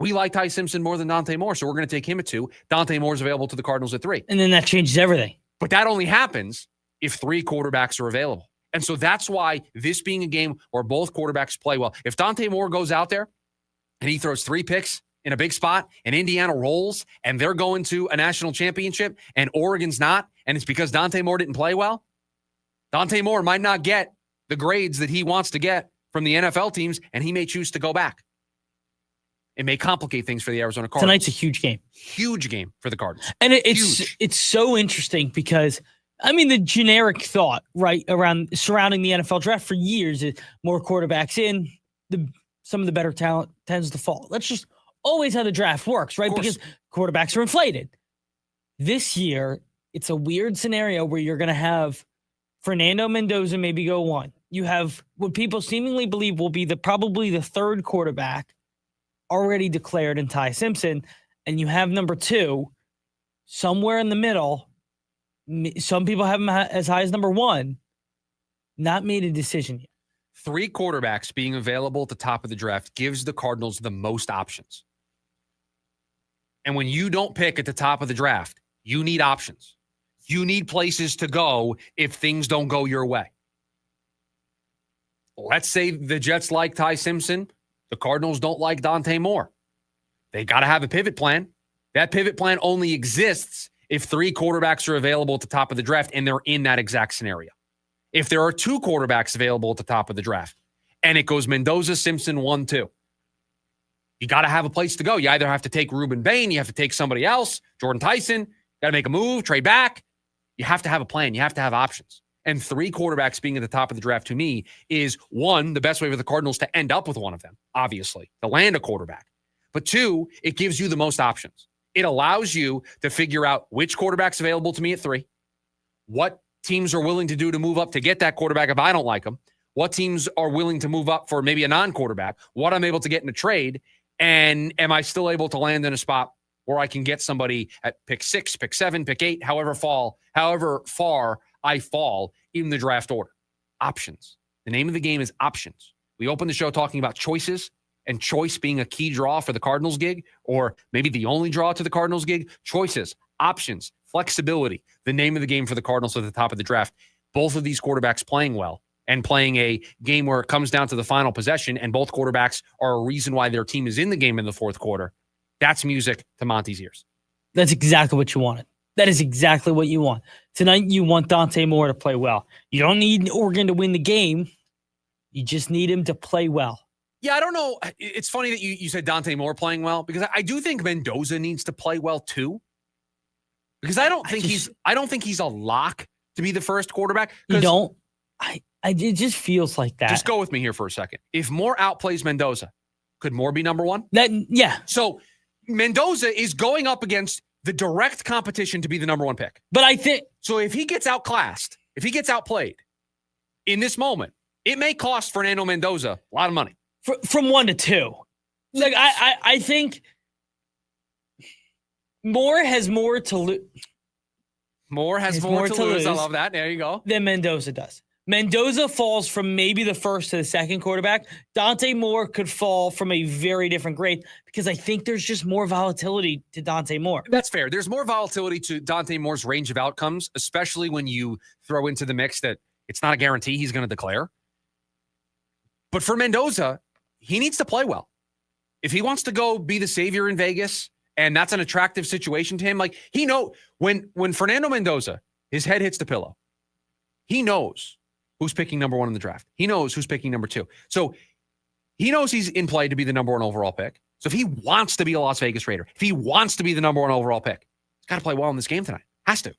We like Ty Simpson more than Dante Moore, so we're going to take him at 2. Dante Moore is available to the Cardinals at 3. And then that changes everything. But that only happens if 3 quarterbacks are available. And so that's why this being a game where both quarterbacks play well. If Dante Moore goes out there and he throws 3 picks in a big spot and Indiana rolls and they're going to a national championship and Oregon's not, and it's because Dante Moore didn't play well, Dante Moore might not get the grades that he wants to get from the NFL teams, and he may choose to go back. It may complicate things for the Arizona Cardinals. Tonight's a huge game. Huge game for the Cardinals. And it's so interesting because, I mean, the generic thought, right, surrounding the NFL draft for years is more quarterbacks in, some of the better talent tends to fall. That's just always how the draft works, right? Because quarterbacks are inflated. This year, it's a weird scenario where you're going to have Fernando Mendoza maybe go 1. You have what people seemingly believe will be probably the 3rd quarterback already declared in Ty Simpson, and you have number 2 somewhere in the middle. Some people have him as high as number 1. Not made a decision yet. 3 quarterbacks being available at the top of the draft gives the Cardinals the most options. And when you don't pick at the top of the draft, you need options. You need places to go if things don't go your way. Let's say the Jets like Ty Simpson. The Cardinals don't like Dante Moore. They got to have a pivot plan. That pivot plan only exists if 3 quarterbacks are available at the top of the draft and they're in that exact scenario. If there are 2 quarterbacks available at the top of the draft and it goes Mendoza, Simpson, 1, 2, you got to have a place to go. You either have to take Ruben Bain, you have to take somebody else, Jordan Tyson, got to make a move, trade back. You have to have a plan. You have to have options. And 3 quarterbacks being at the top of the draft to me is, 1, the best way for the Cardinals to end up with one of them, obviously, to land a quarterback. But 2, it gives you the most options. It allows you to figure out which quarterback's available to me at 3, what teams are willing to do to move up to get that quarterback if I don't like them, what teams are willing to move up for maybe a non-quarterback, what I'm able to get in a trade, and am I still able to land in a spot where I can get somebody at pick 6, pick 7, pick 8, however far I fall in the draft order. Options. The name of the game is options. We opened the show talking about choices, and choice being a key draw for the Cardinals gig, or maybe the only draw to the Cardinals gig. Choices, options, flexibility. The name of the game for the Cardinals at the top of the draft. both of these quarterbacks playing well and playing a game where it comes down to the final possession and both quarterbacks are a reason why their team is in the game in the fourth quarter, that's music to Monty's ears. That's exactly what you wanted. That is exactly what you want. Tonight, you want Dante Moore to play well. You don't need Oregon to win the game. You just need him to play well. Yeah, I don't know. It's funny that you said Dante Moore playing well because I do think Mendoza needs to play well too. Because I don't think he's a lock to be the first quarterback. You don't? It just feels like that. Just go with me here for a second. If Moore outplays Mendoza, could Moore be number one? Yeah. So Mendoza is going up against the direct competition to be the number one pick. But I think so. If he gets outclassed, if he gets outplayed in this moment, it may cost Fernando Mendoza a lot of money. From 1 to 2. Like I think Moore has more to lose. Moore has more to lose. I love that. There you go. Than Mendoza does. Mendoza falls from maybe the first to the second quarterback. Dante Moore could fall from a very different grade because I think there's just more volatility to Dante Moore. That's fair. There's more volatility to Dante Moore's range of outcomes, especially when you throw into the mix that it's not a guarantee he's going to declare. But for Mendoza, he needs to play well. If he wants to go be the savior in Vegas, and that's an attractive situation to him, like he know when Fernando Mendoza, his head hits the pillow, he knows who's picking number one in the draft. He knows who's picking number two. So he knows he's in play to be the number one overall pick. So if he wants to be a Las Vegas Raider, if he wants to be the number one overall pick, he's got to play well in this game tonight. Has to. A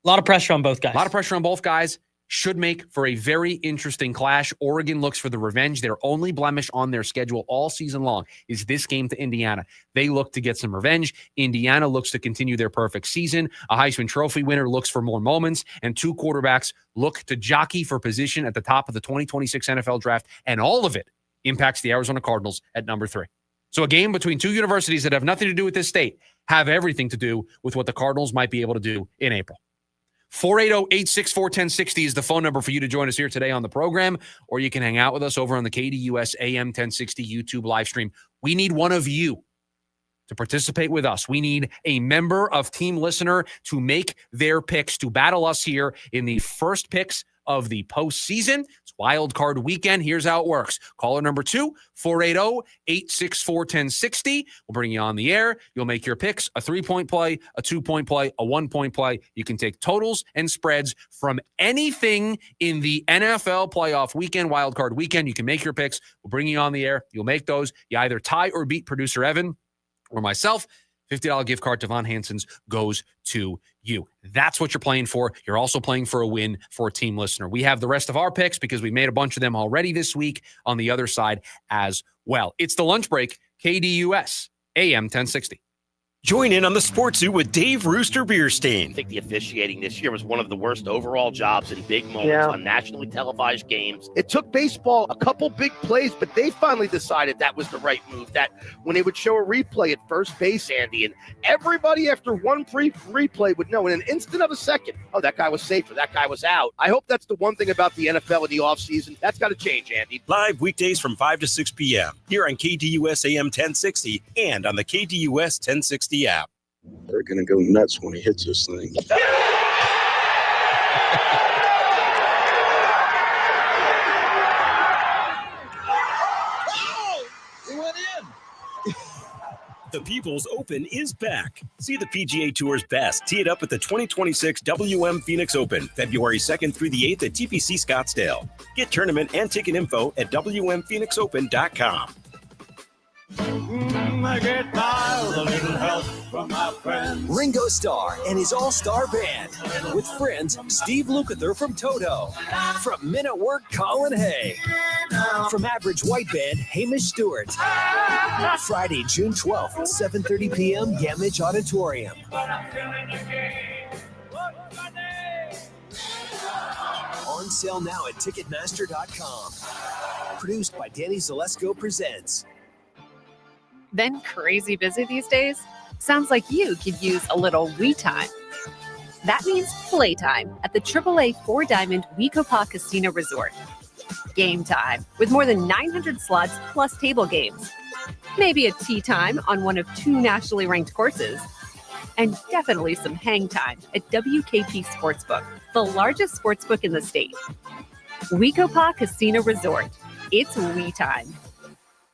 lot of pressure on both guys. A lot of pressure on both guys. Should make for a very interesting clash. Oregon looks for the revenge. Their only blemish on their schedule all season long is this game to Indiana. They look to get some revenge. Indiana looks to continue their perfect season. A Heisman Trophy winner looks for more moments. And two quarterbacks look to jockey for position at the top of the 2026 NFL draft. And all of it impacts the Arizona Cardinals at number 3. So a game between two universities that have nothing to do with this state have everything to do with what the Cardinals might be able to do in April. 480-864-1060 is the phone number for you to join us here today on the program, or you can hang out with us over on the KDUS AM 1060 YouTube live stream. We need one of you to participate with us. We need a member of Team Listener to make their picks, to battle us here in the first picks of the postseason. It's Wild Card Weekend. Here's how it works. Caller number 2, 480-864-1060. We'll bring you on the air. You'll make your picks, a 3-point play, a 2-point play, a 1-point play. You can take totals and spreads from anything in the NFL playoff weekend, Wild Card Weekend. You can make your picks. We'll bring you on the air. You'll make those. You either tie or beat producer Evan or myself. $50 gift card to Von Hansen's goes to you. That's what you're playing for. You're also playing for a win for a Team Listener. We have the rest of our picks because we made a bunch of them already this week on the other side as well. It's the lunch break, KDUS, AM 1060. Join in on the Sports Zoo with Dave Rooster Bierstein. I think the officiating this year was one of the worst overall jobs in big moments on nationally televised games. It took baseball a couple big plays, but they finally decided that was the right move. That when they would show a replay at first base, Andy, and everybody after one replay would know in an instant of a second, oh, that guy was safe or that guy was out. I hope that's the one thing about the NFL in the offseason. That's got to change, Andy. Live weekdays from 5 to 6 p.m. here on KDUS AM 1060 and on the KDUS 1060 app. They're going to go nuts when he hits this thing. He went in. The People's Open is back. See the PGA Tour's best. Tee it up at the 2026 WM Phoenix Open, February 2nd through the 8th at TPC Scottsdale. Get tournament and ticket info at WMPhoenixOpen.com. I get by with a little help from my friends. Ringo Starr and his all-star band. With friends Steve Lukather from Toto. From Men at Work, Colin Hay. From Average White Band, Hamish Stewart. Friday, June 12th, 7:30 p.m., Gamage Auditorium. On sale now at Ticketmaster.com. Produced by Danny Zalesko Presents. Been crazy busy these days? Sounds like you could use a little we time. That means playtime at the AAA 4-Diamond Wekopa Casino Resort. Game time with more than 900 slots plus table games. Maybe a tea time on one of 2 nationally ranked courses. and definitely some hang time at WKP Sportsbook, the largest sportsbook in the state. Wekopa Casino Resort. It's we time.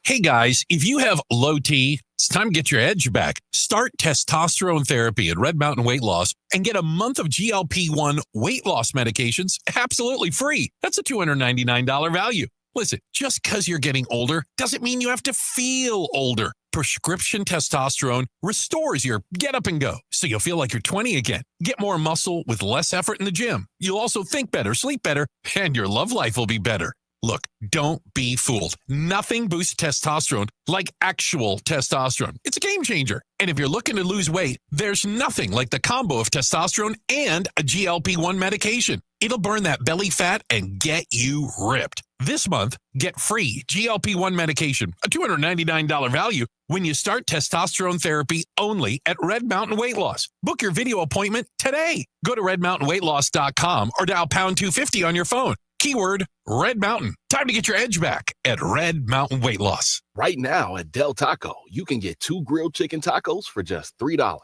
Hey guys, if you have low T, it's time to get your edge back. Start testosterone therapy at Red Mountain Weight Loss and get a month of GLP-1 weight loss medications absolutely free. That's a $299 value. Listen, just because you're getting older doesn't mean you have to feel older. Prescription testosterone restores your get up and go, so you'll feel like you're 20 again. Get more muscle with less effort in the gym. You'll also think better, sleep better, and your love life will be better. Look, don't be fooled. Nothing boosts testosterone like actual testosterone. It's a game changer. And if you're looking to lose weight, there's nothing like the combo of testosterone and a GLP-1 medication. It'll burn that belly fat and get you ripped. This month, get free GLP-1 medication, a $299 value, when you start testosterone therapy only at Red Mountain Weight Loss. Book your video appointment today. Go to redmountainweightloss.com or dial pound 250 on your phone. Keyword Red Mountain. Time to get your edge back at Red Mountain Weight Loss. Right now at Del Taco, you can get 2 grilled chicken tacos for just $3.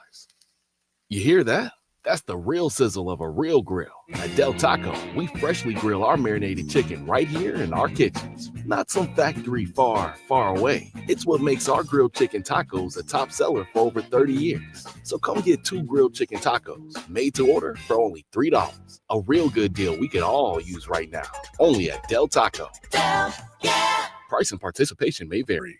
You hear that? That's the real sizzle of a real grill. At Del Taco, we freshly grill our marinated chicken right here in our kitchens. Not some factory far, far away. It's what makes our grilled chicken tacos a top seller for over 30 years. So come get 2 grilled chicken tacos, made to order for only $3. A real good deal we can all use right now. Only at Del Taco. Del, yeah. Price and participation may vary.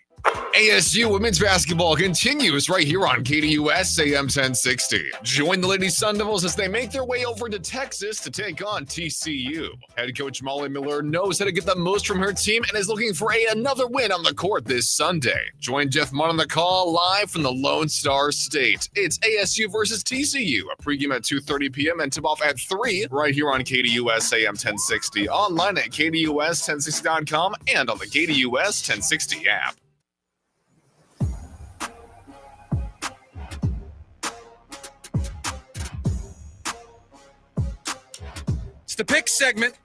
ASU women's basketball continues right here on KDUS AM 1060. Join the Lady Sun Devils as they make their way over to Texas to take on TCU. Head coach Molly Miller knows how to get the most from her team and is looking for another win on the court this Sunday. Join Jeff Munn on the call live from the Lone Star State. It's ASU versus TCU, a pregame at 2:30 p.m. and tip-off at 3 right here on KDUS AM 1060. Online at KDUS1060.com and on the KDUS 1060 app. The pick segment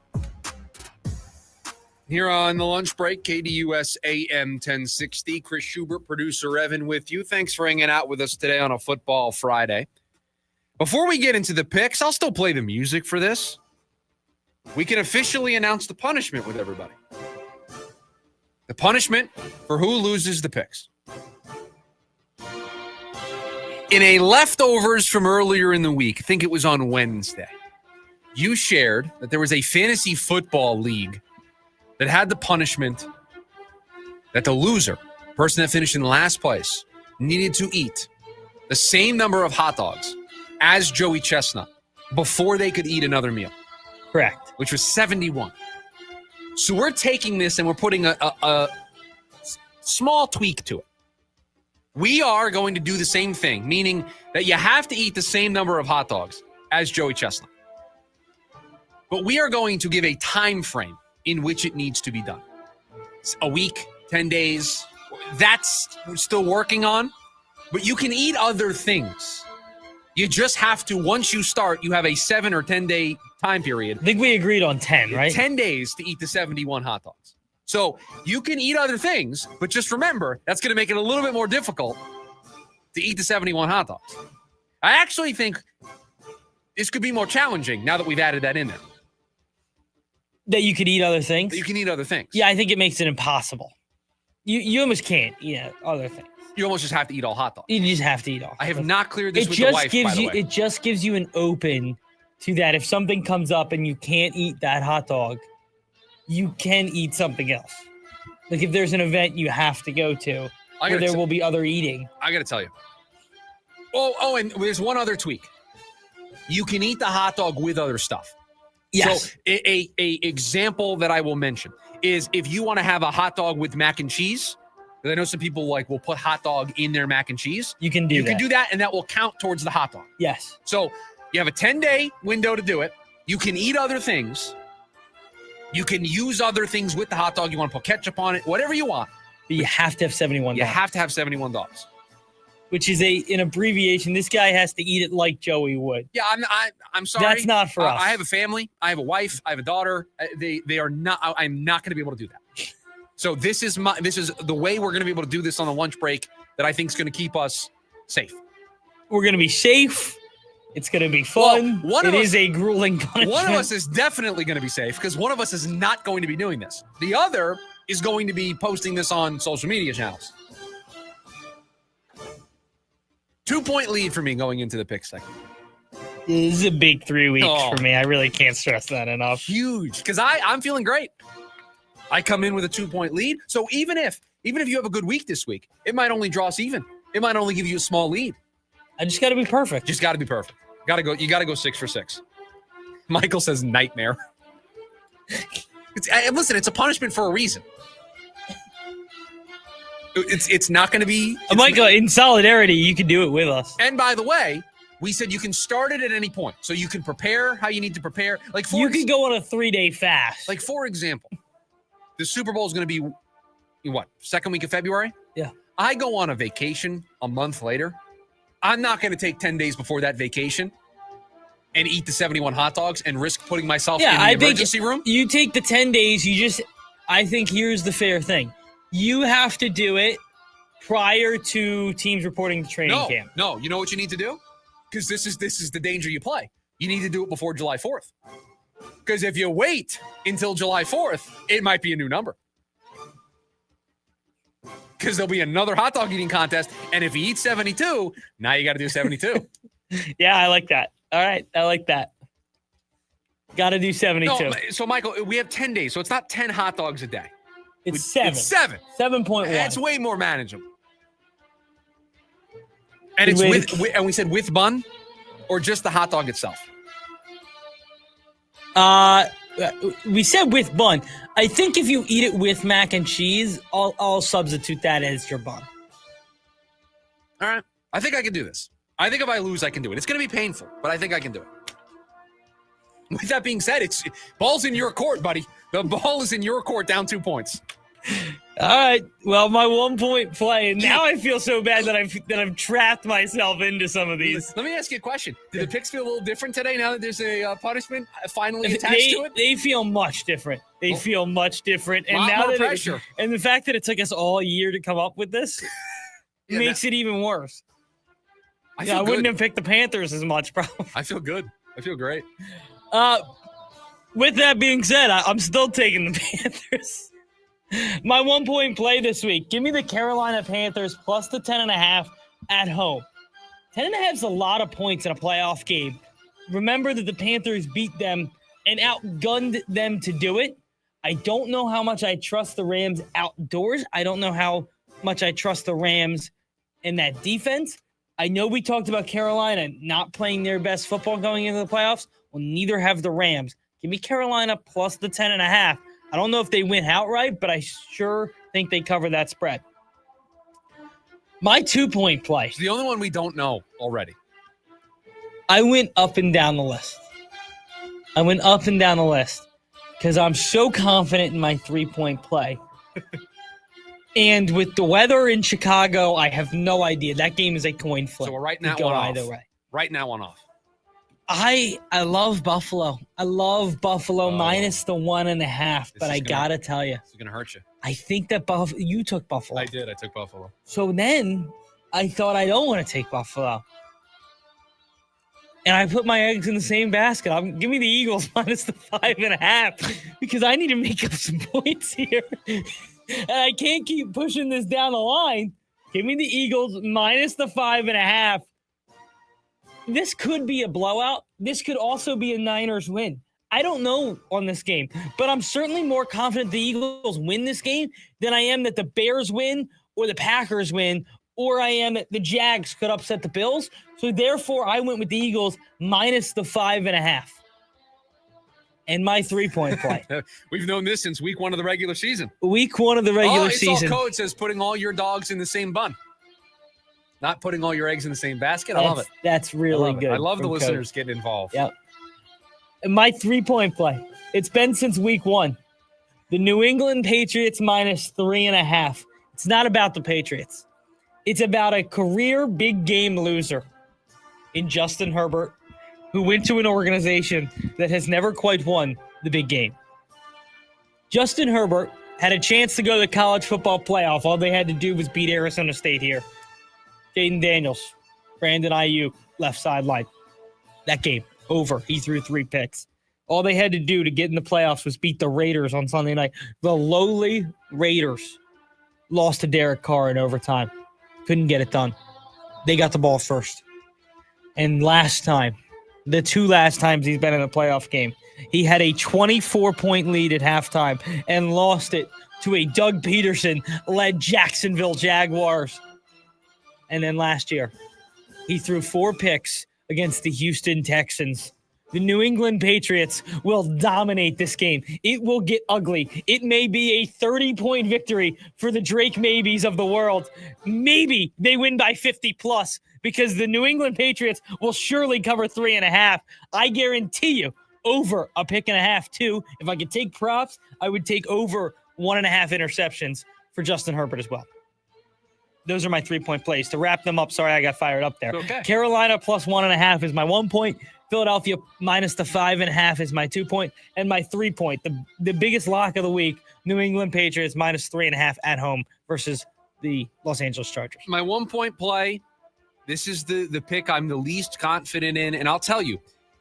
here on the lunch break, KDUS AM 1060. Chris Schubert, producer Evan with you. Thanks for hanging out with us today on a Football Friday. Before we get into the picks, I'll still play the music for this. We can officially announce the punishment with everybody. The punishment for who loses the picks. In a leftovers from earlier in the week, I think it was on Wednesday, you shared that there was a fantasy football league that had the punishment that the loser, person that finished in last place, needed to eat the same number of hot dogs as Joey Chestnut before they could eat another meal. Correct. Which was 71. So we're taking this and we're putting a small tweak to it. We are going to do the same thing, meaning that you have to eat the same number of hot dogs as Joey Chestnut. But we are going to give a time frame in which it needs to be done. It's a week, 10 days. That's we're still working on. But you can eat other things. You just have to, once you start, you have a 7 or 10 day time period. I think we agreed on 10, right? 10 days to eat the 71 hot dogs. So you can eat other things, but just remember, that's going to make it a little bit more difficult to eat the 71 hot dogs. I actually think this could be more challenging now that we've added that in there. That you could eat other things? That you can eat other things. Yeah, I think it makes it impossible. You almost can't eat other things. You almost just have to eat all hot dogs. You just have to eat all. I have not cleared this it with just the wife, gives by the you, way. It just gives you an open to that. If something comes up and you can't eat that hot dog, you can eat something else. Like if there's an event you have to go to where there will be other eating. I got to tell you. Oh, and there's one other tweak. You can eat the hot dog with other stuff. Yes. So a example that I will mention is if you want to have a hot dog with mac and cheese, because I know some people will put hot dog in their mac and cheese. You can do that, and that will count towards the hot dog. Yes. So you have a 10-day window to do it. You can eat other things. You can use other things with the hot dog. You want to put ketchup on it, whatever you want. But you have to have 71 dogs. You have to have 71 dogs. Which is an abbreviation. This guy has to eat it like Joey would. Yeah, I'm sorry. That's not for us. I have a family. I have a wife. I have a daughter. They are not. I'm not going to be able to do that. So this is the way we're going to be able to do this on the lunch break that I think is going to keep us safe. We're going to be safe. It's going to be fun. Well, it is a grueling punishment. One of us is definitely going to be safe because one of us is not going to be doing this. The other is going to be posting this on social media channels. 2-point lead for me going into the pick segment. This is a big 3 weeks for me. I really can't stress that enough. Huge, because I'm feeling great. I come in with a 2-point lead. So even if you have a good week this week, it might only draw us even. It might only give you a small lead. I just got to be perfect. Just got to be perfect. You got to go 6 for 6. Michael says nightmare. Listen, it's a punishment for a reason. It's not going to be. Michael, in solidarity, you can do it with us. And by the way, we said you can start it at any point, so you can prepare how you need to prepare. Like you could go on a 3-day fast. Like for example, the Super Bowl is going to be what, second week of February? Yeah. I go on a vacation a month later. I'm not going to take 10 days before that vacation and eat the 71 hot dogs and risk putting myself in the emergency room. You take the 10 days. I think here's the fair thing. You have to do it prior to teams reporting to training camp. No, you know what you need to do? Because this is the danger you play. You need to do it before July 4th. Because if you wait until July 4th, it might be a new number. Because there'll be another hot dog eating contest. And if you eat 72, now you got to do 72. Yeah, I like that. All right, I like that. Got to do 72. No, so, Michael, we have 10 days. So it's not 10 hot dogs a day. It's 7. It's 7. 7.1. That's way more manageable. And it's and we said with bun or just the hot dog itself? We said with bun. I think if you eat it with mac and cheese, I'll substitute that as your bun. All right. I think I can do this. I think if I lose, I can do it. It's going to be painful, but I think I can do it. With that being said, ball's in your court, buddy. The ball is in your court, down 2 points. All right. Well, my 1-point play, and now I feel so bad that I've trapped myself into some of these. Let me ask you a question. Do the picks feel a little different today now that there's a punishment finally attached to it? They feel much different. Feel much different. And now more pressure. And the fact that it took us all year to come up with this makes it even worse. I wouldn't have picked the Panthers as much, probably. I feel good. I feel great. With that being said, I'm still taking the Panthers. My 1-point play this week. Give me the Carolina Panthers plus the 10.5 at home. 10.5 is a lot of points in a playoff game. Remember that the Panthers beat them and outgunned them to do it. I don't know how much I trust the Rams outdoors. I don't know how much I trust the Rams in that defense. I know we talked about Carolina not playing their best football going into the playoffs. Well, neither have the Rams. Give me Carolina plus the 10.5. I don't know if they win outright, but I sure think they cover that spread. My 2-point play. It's the only one we don't know already. I went up and down the list. Because I'm so confident in my 3-point play. And with the weather in Chicago, I have no idea. That game is a coin flip. So we're writing that go one either off. way. Right now, one off. I love Buffalo. I love Buffalo minus the 1.5, but I gotta tell you, it's gonna hurt you. I think that you took Buffalo. I did. I took Buffalo. So then I thought I don't want to take Buffalo, and I put my eggs in the same basket. Give me the Eagles minus the 5.5 because I need to make up some points here, and I can't keep pushing this down the line. Give me the Eagles minus the 5.5. This could be a blowout. This could also be a Niners win. I don't know on this game, but I'm certainly more confident the Eagles win this game than I am that the Bears win or the Packers win, or I am that the Jags could upset the Bills. So therefore, I went with the Eagles minus the 5.5. And my 3-point play. We've known this since week 1 of the regular season. Week 1 of the regular season. It's all code says putting all your dogs in the same bun. Not putting all your eggs in the same basket. I love it. That's really good. I love the listeners getting involved. Yep. And my 3-point play. It's been since week 1. The New England Patriots minus 3.5. It's not about the Patriots. It's about a career big game loser in Justin Herbert, who went to an organization that has never quite won the big game. Justin Herbert had a chance to go to the college football playoff. All they had to do was beat Arizona State here. Jaden Daniels, Brandon Ayuk, left sideline. That game, over. He threw 3 picks. All they had to do to get in the playoffs was beat the Raiders on Sunday night. The lowly Raiders lost to Derek Carr in overtime. Couldn't get it done. They got the ball first. And last time, the 2 last times he's been in a playoff game, he had a 24-point lead at halftime and lost it to a Doug Peterson-led Jacksonville Jaguars. And then last year, he threw 4 picks against the Houston Texans. The New England Patriots will dominate this game. It will get ugly. It may be a 30-point victory for the Drake Maybes of the world. Maybe they win by 50+ because the New England Patriots will surely cover 3.5. I guarantee you over a 1.5 too. If I could take props, I would take over 1.5 interceptions for Justin Herbert as well. Those are my 3-point plays. To wrap them up, sorry I got fired up there. Okay. Carolina plus 1.5 is my 1 point. Philadelphia minus the 5.5 is my 2 point. And my 3 point, the biggest lock of the week, New England Patriots minus 3.5 at home versus the Los Angeles Chargers. My 1 point play, this is the pick I'm the least confident in, and I'll tell you.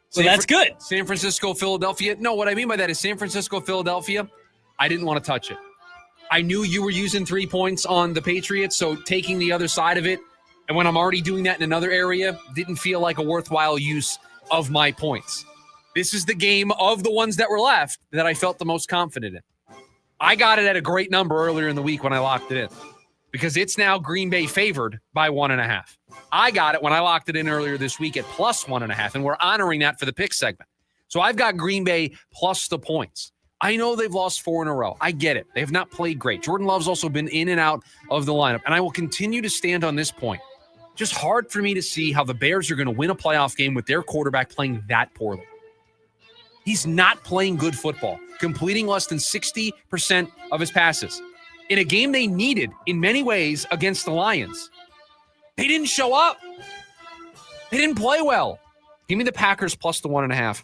So that's good. San Francisco, Philadelphia. No, what I mean by that is San Francisco, Philadelphia, I didn't want to touch it. I knew you were using 3 points on the Patriots, so taking the other side of it, and when I'm already doing that in another area, didn't feel like a worthwhile use of my points. This is the game of the ones that were left that I felt the most confident in. I got it at a great number earlier in the week when I locked it in because it's now Green Bay favored by 1.5. I got it when I locked it in earlier this week at plus 1.5, and we're honoring that for the pick segment. So I've got Green Bay plus the points. I know they've lost 4 in a row. I get it. They have not played great. Jordan Love's also been in and out of the lineup, and I will continue to stand on this point. Just hard for me to see how the Bears are going to win a playoff game with their quarterback playing that poorly. He's not playing good football, completing less than 60% of his passes. In a game they needed in many ways against the Lions, they didn't show up. They didn't play well. Give me the Packers plus the 1.5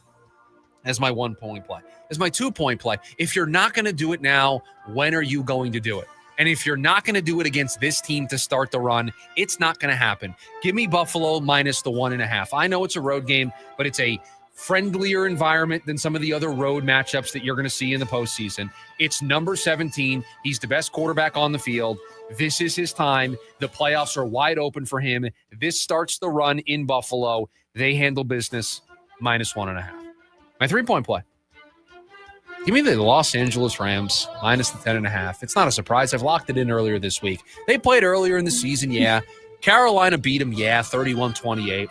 as my 1 point play. As my 2 point play, if you're not going to do it now, when are you going to do it? And if you're not going to do it against this team to start the run, it's not going to happen. Give me Buffalo minus the 1.5. I know it's a road game, but it's a friendlier environment than some of the other road matchups that you're going to see in the postseason. It's number 17. He's the best quarterback on the field. This is his time. The playoffs are wide open for him. This starts the run in Buffalo. They handle business minus 1.5. My 3 point play. Give me the Los Angeles Rams minus the 10.5. It's not a surprise. I've locked it in earlier this week. They played earlier in the season, yeah. Carolina beat them, yeah, 31-28.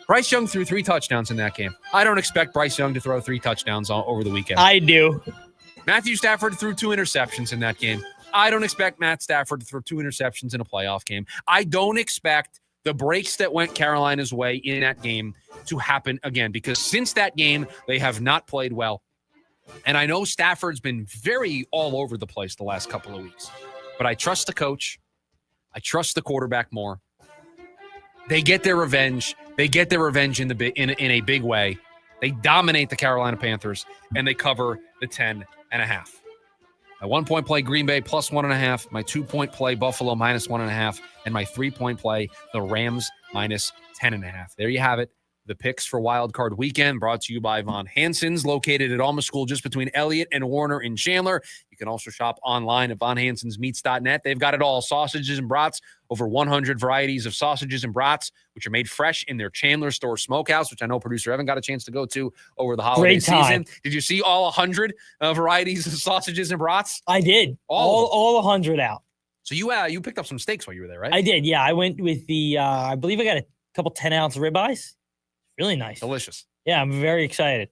Bryce Young threw 3 touchdowns in that game. I don't expect Bryce Young to throw 3 touchdowns over the weekend. I do. Matthew Stafford threw 2 interceptions in that game. I don't expect Matt Stafford to throw 2 interceptions in a playoff game. I don't expect the breaks that went Carolina's way in that game to happen again because since that game, they have not played well. And I know Stafford's been very all over the place the last couple of weeks, but I trust the coach. I trust the quarterback more. They get their revenge. They get their revenge in a big way. They dominate the Carolina Panthers, and they cover the 10.5. My 1 point play, Green Bay plus 1.5. My 2 point play, Buffalo minus 1.5. And my 3 point play, the Rams minus 10.5. There you have it. The picks for Wild Card Weekend brought to you by Von Hansen's, located at Alma School just between Elliott and Warner in Chandler. You can also shop online at vonhansensmeats.net. They've got it all, sausages and brats, over 100 varieties of sausages and brats, which are made fresh in their Chandler store smokehouse, which I know producer Evan got a chance to go to over the holiday season. Did you see all 100 varieties of sausages and brats? I did. All 100 out. So you picked up some steaks while you were there, right? I did, yeah. I went with the, I believe I got a couple 10-ounce ribeyes. Really nice. Delicious. Yeah, I'm very excited.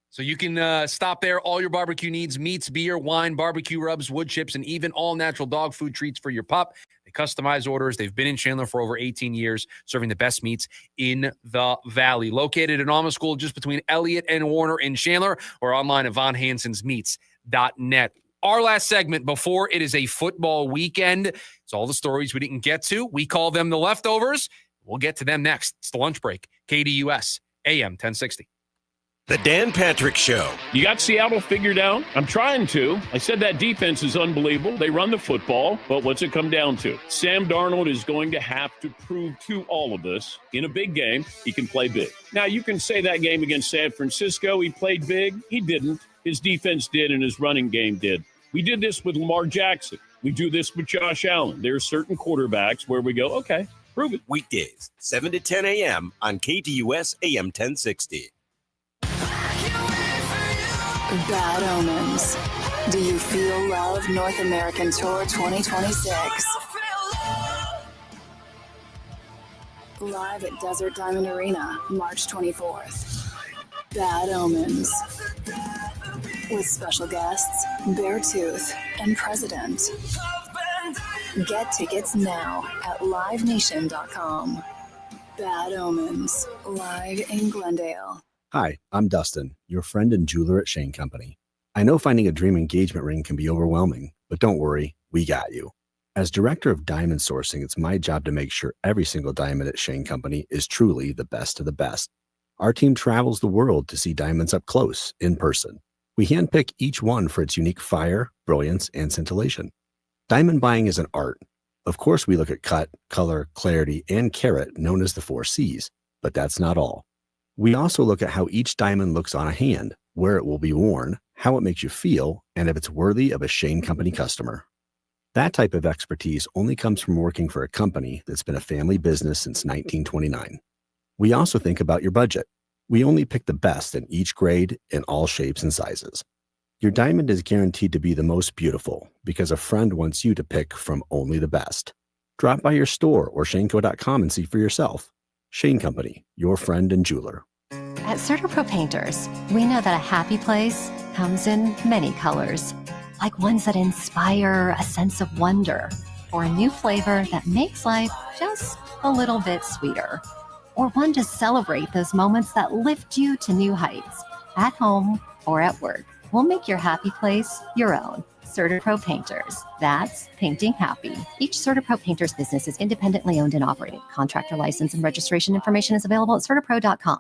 So you can stop there. All your barbecue needs, meats, beer, wine, barbecue rubs, wood chips, and even all natural dog food treats for your pup. They customize orders. They've been in Chandler for over 18 years, serving the best meats in the Valley. Located in Alma School, just between Elliott and Warner in Chandler, or online at vonhansensmeats.net. Our last segment before it is a football weekend. It's all the stories we didn't get to. We call them the leftovers. We'll get to them next. It's the lunch break. KDUS, AM 1060. The Dan Patrick Show. You got Seattle figured out? I'm trying to. I said that defense is unbelievable. They run the football, but what's it come down to? Sam Darnold is going to have to prove to all of us in a big game he can play big. Now, you can say that game against San Francisco, he played big. He didn't. His defense did and his running game did. We did this with Lamar Jackson. We do this with Josh Allen. There are certain quarterbacks where we go, okay, prove it. Weekdays, 7 to 10 a.m. on KTUS AM 1060. Bad Omens. Do you feel love North American Tour 2026? Live at Desert Diamond Arena, March 24th. Bad Omens. With special guests, Beartooth and President. Get tickets now at livenation.com. Bad Omens, live in Glendale. Hi, I'm Dustin, your friend and jeweler at Shane Company. I know finding a dream engagement ring can be overwhelming, but don't worry, we got you. As director of diamond sourcing, it's my job to make sure every single diamond at Shane Company is truly the best of the best. Our team travels the world to see diamonds up close, in person. We handpick each one for its unique fire, brilliance, and scintillation. Diamond buying is an art. Of course, we look at cut, color, clarity, and carat, known as the 4 C's, but that's not all. We also look at how each diamond looks on a hand, where it will be worn, how it makes you feel, and if it's worthy of a Shane Company customer. That type of expertise only comes from working for a company that's been a family business since 1929. We also think about your budget. We only pick the best in each grade in all shapes and sizes. Your diamond is guaranteed to be the most beautiful because a friend wants you to pick from only the best. Drop by your store or shaneco.com and see for yourself. Shane Company, your friend and jeweler. At CertaPro Painters, we know that a happy place comes in many colors, like ones that inspire a sense of wonder, or a new flavor that makes life just a little bit sweeter, or one to celebrate those moments that lift you to new heights, at home or at work. We'll make your happy place your own. CertaPro Painters. That's painting happy. Each CertaPro Painters business is independently owned and operated. Contractor license and registration information is available at CertaPro.com.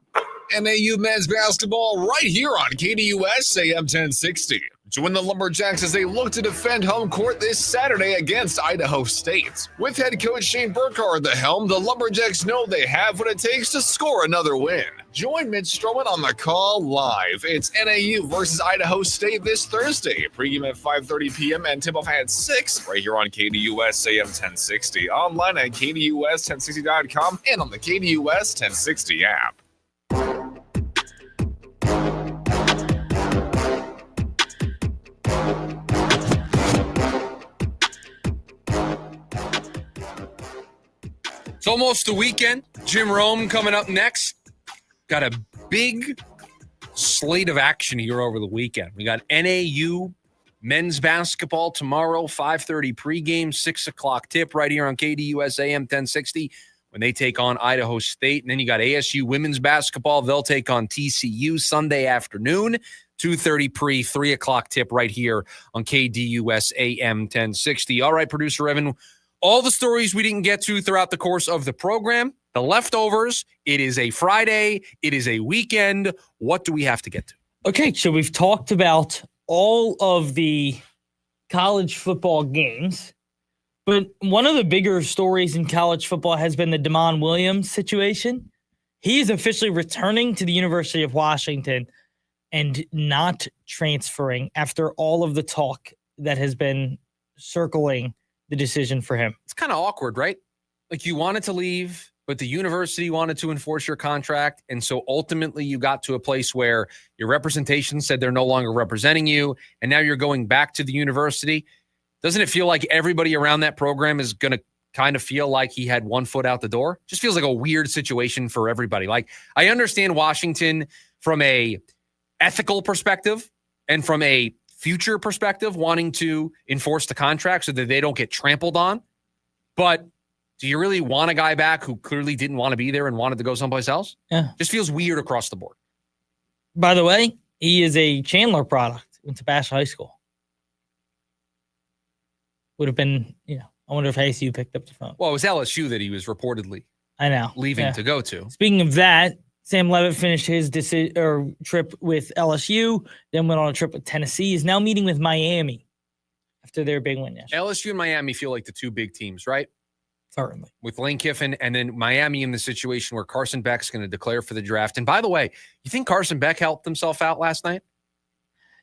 NAU men's basketball right here on KDUS AM 1060. Join the Lumberjacks as they look to defend home court this Saturday against Idaho State. With head coach Shane Burkhardt at the helm, the Lumberjacks know they have what it takes to score another win. Join Mitch Stroman on the call live. It's NAU versus Idaho State this Thursday. Pregame at 5:30 p.m. and tip-off at 6 right here on KDUS AM 1060. Online at KDUS1060.com and on the KDUS 1060 app. It's almost the weekend. Jim Rome coming up next. Got a big slate of action here over the weekend. We got NAU men's basketball tomorrow, 5:30 pregame, 6 o'clock tip right here on KDUS AM 1060 when they take on Idaho State. And then you got ASU women's basketball. They'll take on TCU Sunday afternoon, 2:30 pre, 3 o'clock tip right here on KDUS AM 1060. All right, producer Evan, all the stories we didn't get to throughout the course of the program, the leftovers. It is a Friday. It is a weekend. What do we have to get to? Okay, so we've talked about all of the college football games, but one of the bigger stories in college football has been the Damon Williams situation. He is officially returning to the University of Washington and not transferring after all of the talk that has been circling the decision for him. It's kind of awkward, right? Like you wanted to leave, but the university wanted to enforce your contract. And so ultimately you got to a place where your representation said they're no longer representing you. And now you're going back to the university. Doesn't it feel like everybody around that program is going to kind of feel like he had one foot out the door? Just feels like a weird situation for everybody. Like I understand Washington from a ethical perspective and from a future perspective, wanting to enforce the contract so that they don't get trampled on. But do you really want a guy back who clearly didn't want to be there and wanted to go someplace else? Yeah. Just feels weird across the board. By the way, he is a Chandler product. Went to Bash High School. Would have been, I wonder if ASU picked up the phone. Well, it was LSU that he was reportedly leaving to go to. Speaking of that, Sam Levitt finished his trip with LSU, then went on a trip with Tennessee. Is now meeting with Miami after their big win yesterday. LSU and Miami feel like the two big teams, right? Certainly. With Lane Kiffin and then Miami in the situation where Carson Beck's going to declare for the draft. And by the way, you think Carson Beck helped himself out last night?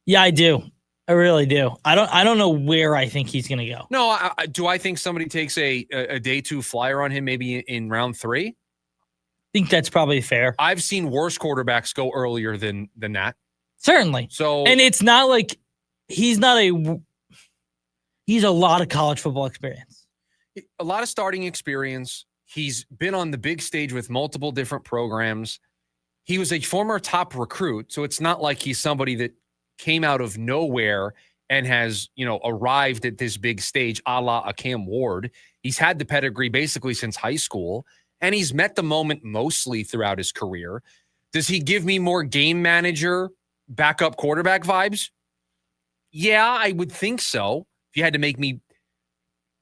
Yeah, I do. I really do. I don't know where I think he's going to go. No, do I think somebody takes a day 2 flyer on him maybe in round 3? I think that's probably fair. I've seen worse quarterbacks go earlier than that. Certainly. So, and it's not like he's a lot of college football experience. A lot of starting experience. He's been on the big stage with multiple different programs. He was a former top recruit, so it's not like he's somebody that came out of nowhere and has, arrived at this big stage a la a Cam Ward. He's had the pedigree basically since high school, and he's met the moment mostly throughout his career. Does he give me more game manager, backup quarterback vibes? Yeah, I would think so. If you had to make me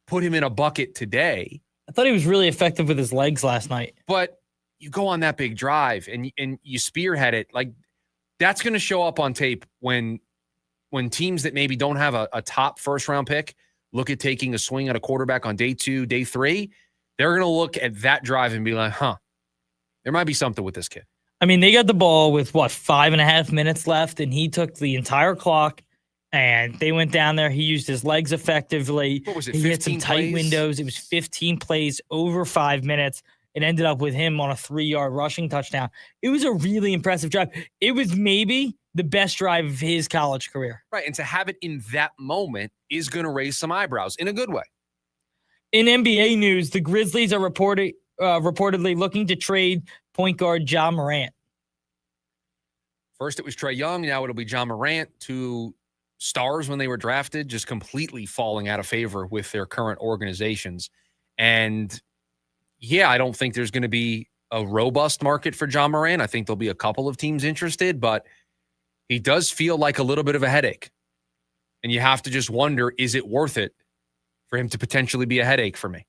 put him in a bucket today. I thought he was really effective with his legs last night. But you go on that big drive and you spearhead it. Like, that's going to show up on tape when teams that maybe don't have a top first-round pick look at taking a swing at a quarterback on day 2, day 3. They're going to look at that drive and be like, there might be something with this kid. I mean, they got the ball with, 5.5 minutes left, and he took the entire clock. And they went down there. He used his legs effectively. What was it, he hit some tight windows. It was 15 plays over 5 minutes. It ended up with him on a 3-yard rushing touchdown. It was a really impressive drive. It was maybe the best drive of his college career. Right, and to have it in that moment is going to raise some eyebrows in a good way. In NBA news, the Grizzlies are reportedly looking to trade point guard Ja Morant. First it was Trae Young. Now it'll be Ja Morant, 2 stars when they were drafted, just completely falling out of favor with their current organizations. And yeah, I don't think there's going to be a robust market for Ja Morant. I think there'll be a couple of teams interested, but he does feel like a little bit of a headache. And you have to just wonder, is it worth it for him to potentially be a headache for me?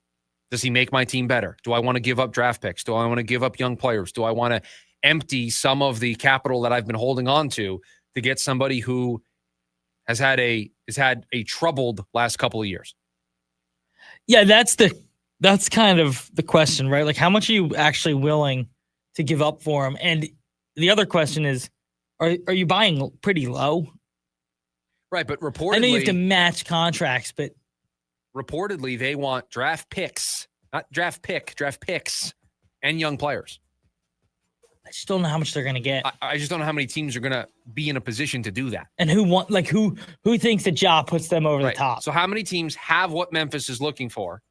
Does he make my team better? Do I want to give up draft picks? Do I want to give up young players? Do I want to empty some of the capital that I've been holding on to get somebody who has had a troubled last couple of years? Yeah, that's kind of the question, right? Like, how much are you actually willing to give up for him? And the other question is, are you buying pretty low? Right, but reportedly, I know you have to match contracts, but reportedly they want draft picks, not draft picks, and young players. I just don't know how much they're going to get. I just don't know how many teams are going to be in a position to do that. And who thinks that Ja puts them over the top? So how many teams have what Memphis is looking for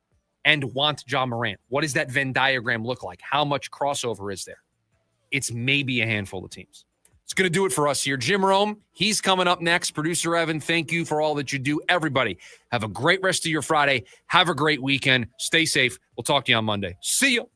and want Ja Morant? What does that Venn diagram look like? How much crossover is there? It's maybe a handful of teams. It's going to do it for us here. Jim Rome, he's coming up next. Producer Evan, thank you for all that you do. Everybody, have a great rest of your Friday. Have a great weekend. Stay safe. We'll talk to you on Monday. See you.